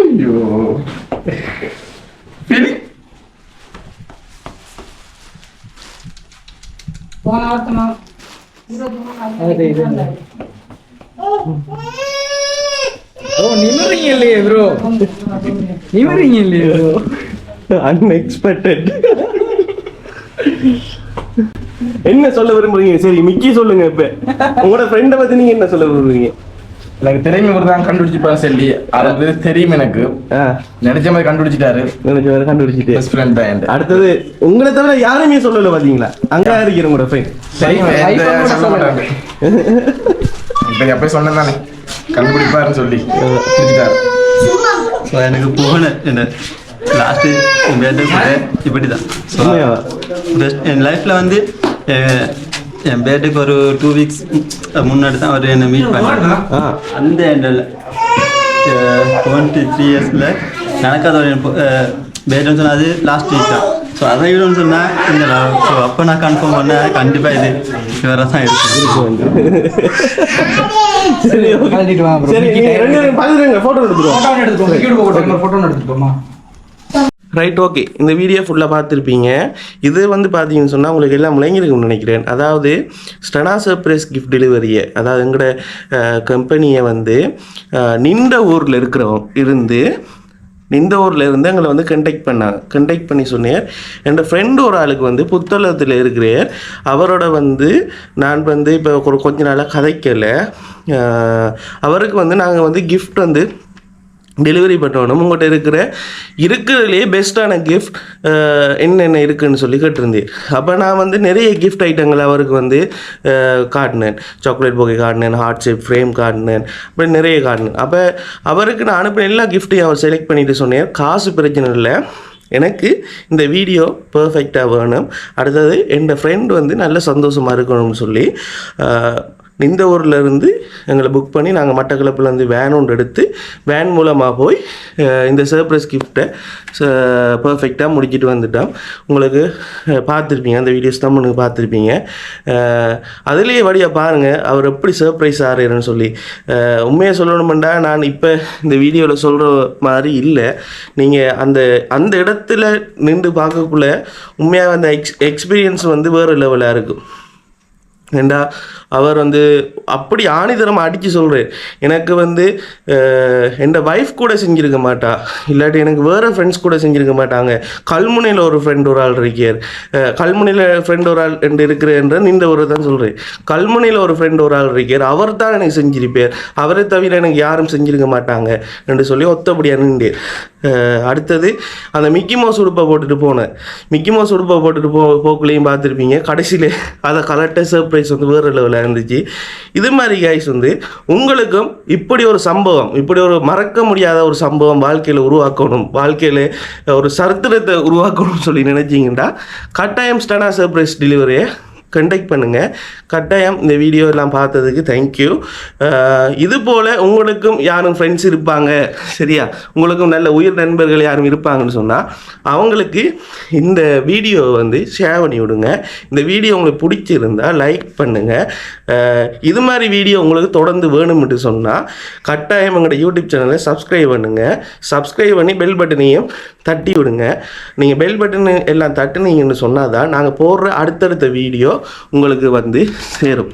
Speaker 1: ஐயோ
Speaker 7: போன வருஷமா
Speaker 3: ஓ நிமிர்றீங்க இல்லையே ப்ரோ, நிமிர்றீங்க இல்லையே ப்ரோ.
Speaker 1: அன்எக்ஸ்பெக்டட். என்ன சொல்ல விரும்புறீங்க? சரி மிக்கி சொல்லுங்க. இப்ப உங்களோட ஃப்ரெண்டை பத்தி நீங்க என்ன சொல்ல விரும்புறீங்க?
Speaker 2: எனக்கு தெரியும் இவர் தான் கண்டுபிடிச்சிப்பான்னு சொல்லி, அது தெரியும் எனக்கு. நினைச்ச மாதிரி கண்டுபிடிச்சிட்டாரு.
Speaker 1: கண்டுபிடிச்சிட்டு
Speaker 2: பெஸ்ட் ஃப்ரெண்ட் தான் என்கிட்ட.
Speaker 1: அடுத்தது உங்களை தவிர யாருமே சொல்லல பாத்தீங்களா? அங்க இருக்கிற உங்களோட ஃப்ரெண்ட்
Speaker 2: தெரியும் சொல்ல மாட்டாங்க. இப்ப எப்ப சொன்னேன் தானே கண்டுபிடிப்பாருன்னு சொல்லி பிடிச்சிட்டாரு.
Speaker 4: ஸோ எனக்கு போன என்ன லாஸ்ட்டு என் பேர்டே கூட இப்படி தான். ஸோ பெஸ்ட் என் லைஃப்பில் வந்து என் பேர்டேக்கு ஒரு 2 weeks முன்னாடி தான் அவர் என்னை மீட் பண்ணார். அந்த எண்டில் 23 yearsல நடக்காத ஒரு பேர்டேன்னு சொன்னால் அது லாஸ்ட் வீக் தான். ஸோ அதை விடன்னு சொன்னால் இந்த ஸோ அப்போ நான் கன்ஃபார்ம் பண்ணேன் கண்டிப்பாக இது இவராக தான் இருக்கும்.
Speaker 1: சரி ரெண்டு பேரும் பாத்துருங்க, போட்டோ எடுத்துருவோம்.
Speaker 3: போட்டோ எடுத்துக்கோமா.
Speaker 1: Right, okay. இந்த வீடியோ ஃபுல்லாக பார்த்துருப்பீங்க. இது வந்து பார்த்தீங்கன்னு சொன்னால் உங்களுக்கு எல்லாம் விளங்கிருக்கும்னு நினைக்கிறேன். அதாவது ஸ்டனா சர்ப்ரைஸ் கிஃப்ட் டெலிவரியை, அதாவது எங்களோட கம்பெனியை வந்து நின்ற ஊரில் இருந்து எங்களை வந்து கண்டெக்ட் பண்ணாங்க. கண்டெக்ட் பண்ணி சொன்னேன், என்னோடய ஃப்ரெண்டு ஒரு ஆளுக்கு வந்து புத்தளத்தில் இருக்கிறார். அவரோட வந்து நான் வந்து இப்போ கொஞ்ச நாளாக கதைக்கலை. அவருக்கு வந்து நாங்கள் வந்து கிஃப்ட் வந்து டெலிவரி பண்ணணும். உங்கள்கிட்ட இருக்கிறதுலே பெஸ்ட்டான கிஃப்ட் என்னென்ன இருக்குதுன்னு சொல்லி கேட்டிருந்தேன். அப்போ நான் வந்து நிறைய கிஃப்ட் ஐட்டங்கள் அவருக்கு வந்து காட்டினேன். சாக்லேட் போக்கே காட்டினேன், ஹார்ட் ஷேப் ஃப்ரேம் காட்டினேன், அப்படி நிறைய காட்டினேன். அப்போ அவருக்கு நான் அனுப்பின எல்லா கிஃப்ட்டையும் அவர் செலக்ட் பண்ணிவிட்டு சொன்னேன், காசு பிரச்சனை இல்லை, எனக்கு இந்த வீடியோ பர்ஃபெக்டாக வேணும், அடுத்தது என்னோடய ஃப்ரெண்ட் வந்து நல்ல சந்தோஷமாக இருக்கணும்னு சொல்லி இந்த ஊரில் இருந்து எங்களை புக் பண்ணி நாங்கள் மட்டக்களப்புலேருந்து வேன் ஒன்று எடுத்து வேன் மூலமாக போய் இந்த சர்ப்ரைஸ் கிஃப்ட்டை பர்ஃபெக்டாக முடிச்சிட்டு வந்துட்டோம். உங்களுக்கு பார்த்துருப்பீங்க, அந்த வீடியோஸ் தான் உங்களுக்கு பார்த்துருப்பீங்க. அதுலேயே வழியாக பாருங்கள் அவர் எப்படி சர்ப்ரைஸ் ஆகிறேன்னு சொல்லி. உண்மையாக சொல்லணுமெண்டா நான் இப்போ இந்த வீடியோவில் சொல்கிற மாதிரி இல்லை. நீங்கள் அந்த இடத்துல நின்று பார்க்கக்குள்ள உண்மையாக அந்த எக்ஸ்பீரியன்ஸ் வந்து வேறு லெவலாக இருக்கும். ஏண்டா அவர் வந்து அப்படி ஆணிதரமாக அடித்து சொல்கிறேன், எனக்கு வந்து என் வைஃப் கூட செஞ்சுருக்க மாட்டா, இல்லாட்டி எனக்கு வேறு ஃப்ரெண்ட்ஸ் கூட செஞ்சுருக்க மாட்டாங்க. கல்முனையில் ஒரு ஃப்ரெண்ட் ஒரு ஆள் இருக்கார், கல்முனையில் ஃப்ரெண்ட் ஒரு ஆள் என்று இருக்கிறேன்ற இந்த ஒரு தான் சொல்கிறேன். கல்முனையில் ஒரு ஃப்ரெண்ட் ஒரு ஆள் இருக்கார், அவர் தான் எனக்கு செஞ்சிருப்பார், அவரை தவிர எனக்கு யாரும் செஞ்சுருக்க மாட்டாங்க என்று சொல்லி ஒத்தபடியாக நின்றேன். அடுத்தது அந்த மிக்கி மவுஸ் உடுப்பை போட்டுட்டு போனேன். மிக்கி மவுஸ் உடுப்பை போட்டுட்டு போக்குள்ளேயும் பார்த்துருப்பீங்க. கடைசியில் அதை கலெக்டர் சர்ப்ரைஸ் வந்து வேறு லெவலில் இருந்துச்சு. இது மாதிரி கைஸ் வந்து உங்களுக்கும் இப்படி ஒரு சம்பவம், இப்படி ஒரு மறக்க முடியாத ஒரு சம்பவம் வாழ்க்கையில் உருவாக்கணும், வாழ்க்கையில் ஒரு சரித்திரத்தை உருவாக்கணும்னு சொல்லி நினைச்சிங்கன்னா கட்டாயம் ஸ்டனா சர்ப்ரைஸ் டெலிவரியை கண்டெக்ட் பண்ணுங்கள். கட்டாயம் இந்த வீடியோ எல்லாம் பார்த்ததுக்கு தேங்க்யூ. இது போல் உங்களுக்கும் யாரும் ஃப்ரெண்ட்ஸ் இருப்பாங்க, சரியா, உங்களுக்கும் நல்ல உயிர் நண்பர்கள் யாரும் இருப்பாங்கன்னு சொன்னால் அவங்களுக்கு இந்த வீடியோ வந்து ஷேர் பண்ணி விடுங்க. இந்த வீடியோ உங்களுக்கு பிடிச்சிருந்தால் லைக் பண்ணுங்கள். இது மாதிரி வீடியோ உங்களுக்கு தொடர்ந்து வேணும்னு சொன்னால் கட்டாயம் எங்களோட யூடியூப் சேனலை சப்ஸ்கிரைப் பண்ணுங்கள். சப்ஸ்கிரைப் பண்ணி பெல் பட்டனையும் தட்டி விடுங்க. நீங்கள் பெல் பட்டன் எல்லாம் தட்டுனீங்கன்னு சொன்னால் தான் நாங்கள் போடுற அடுத்தடுத்த வீடியோ உங்களுக்கு வந்து சேரும்.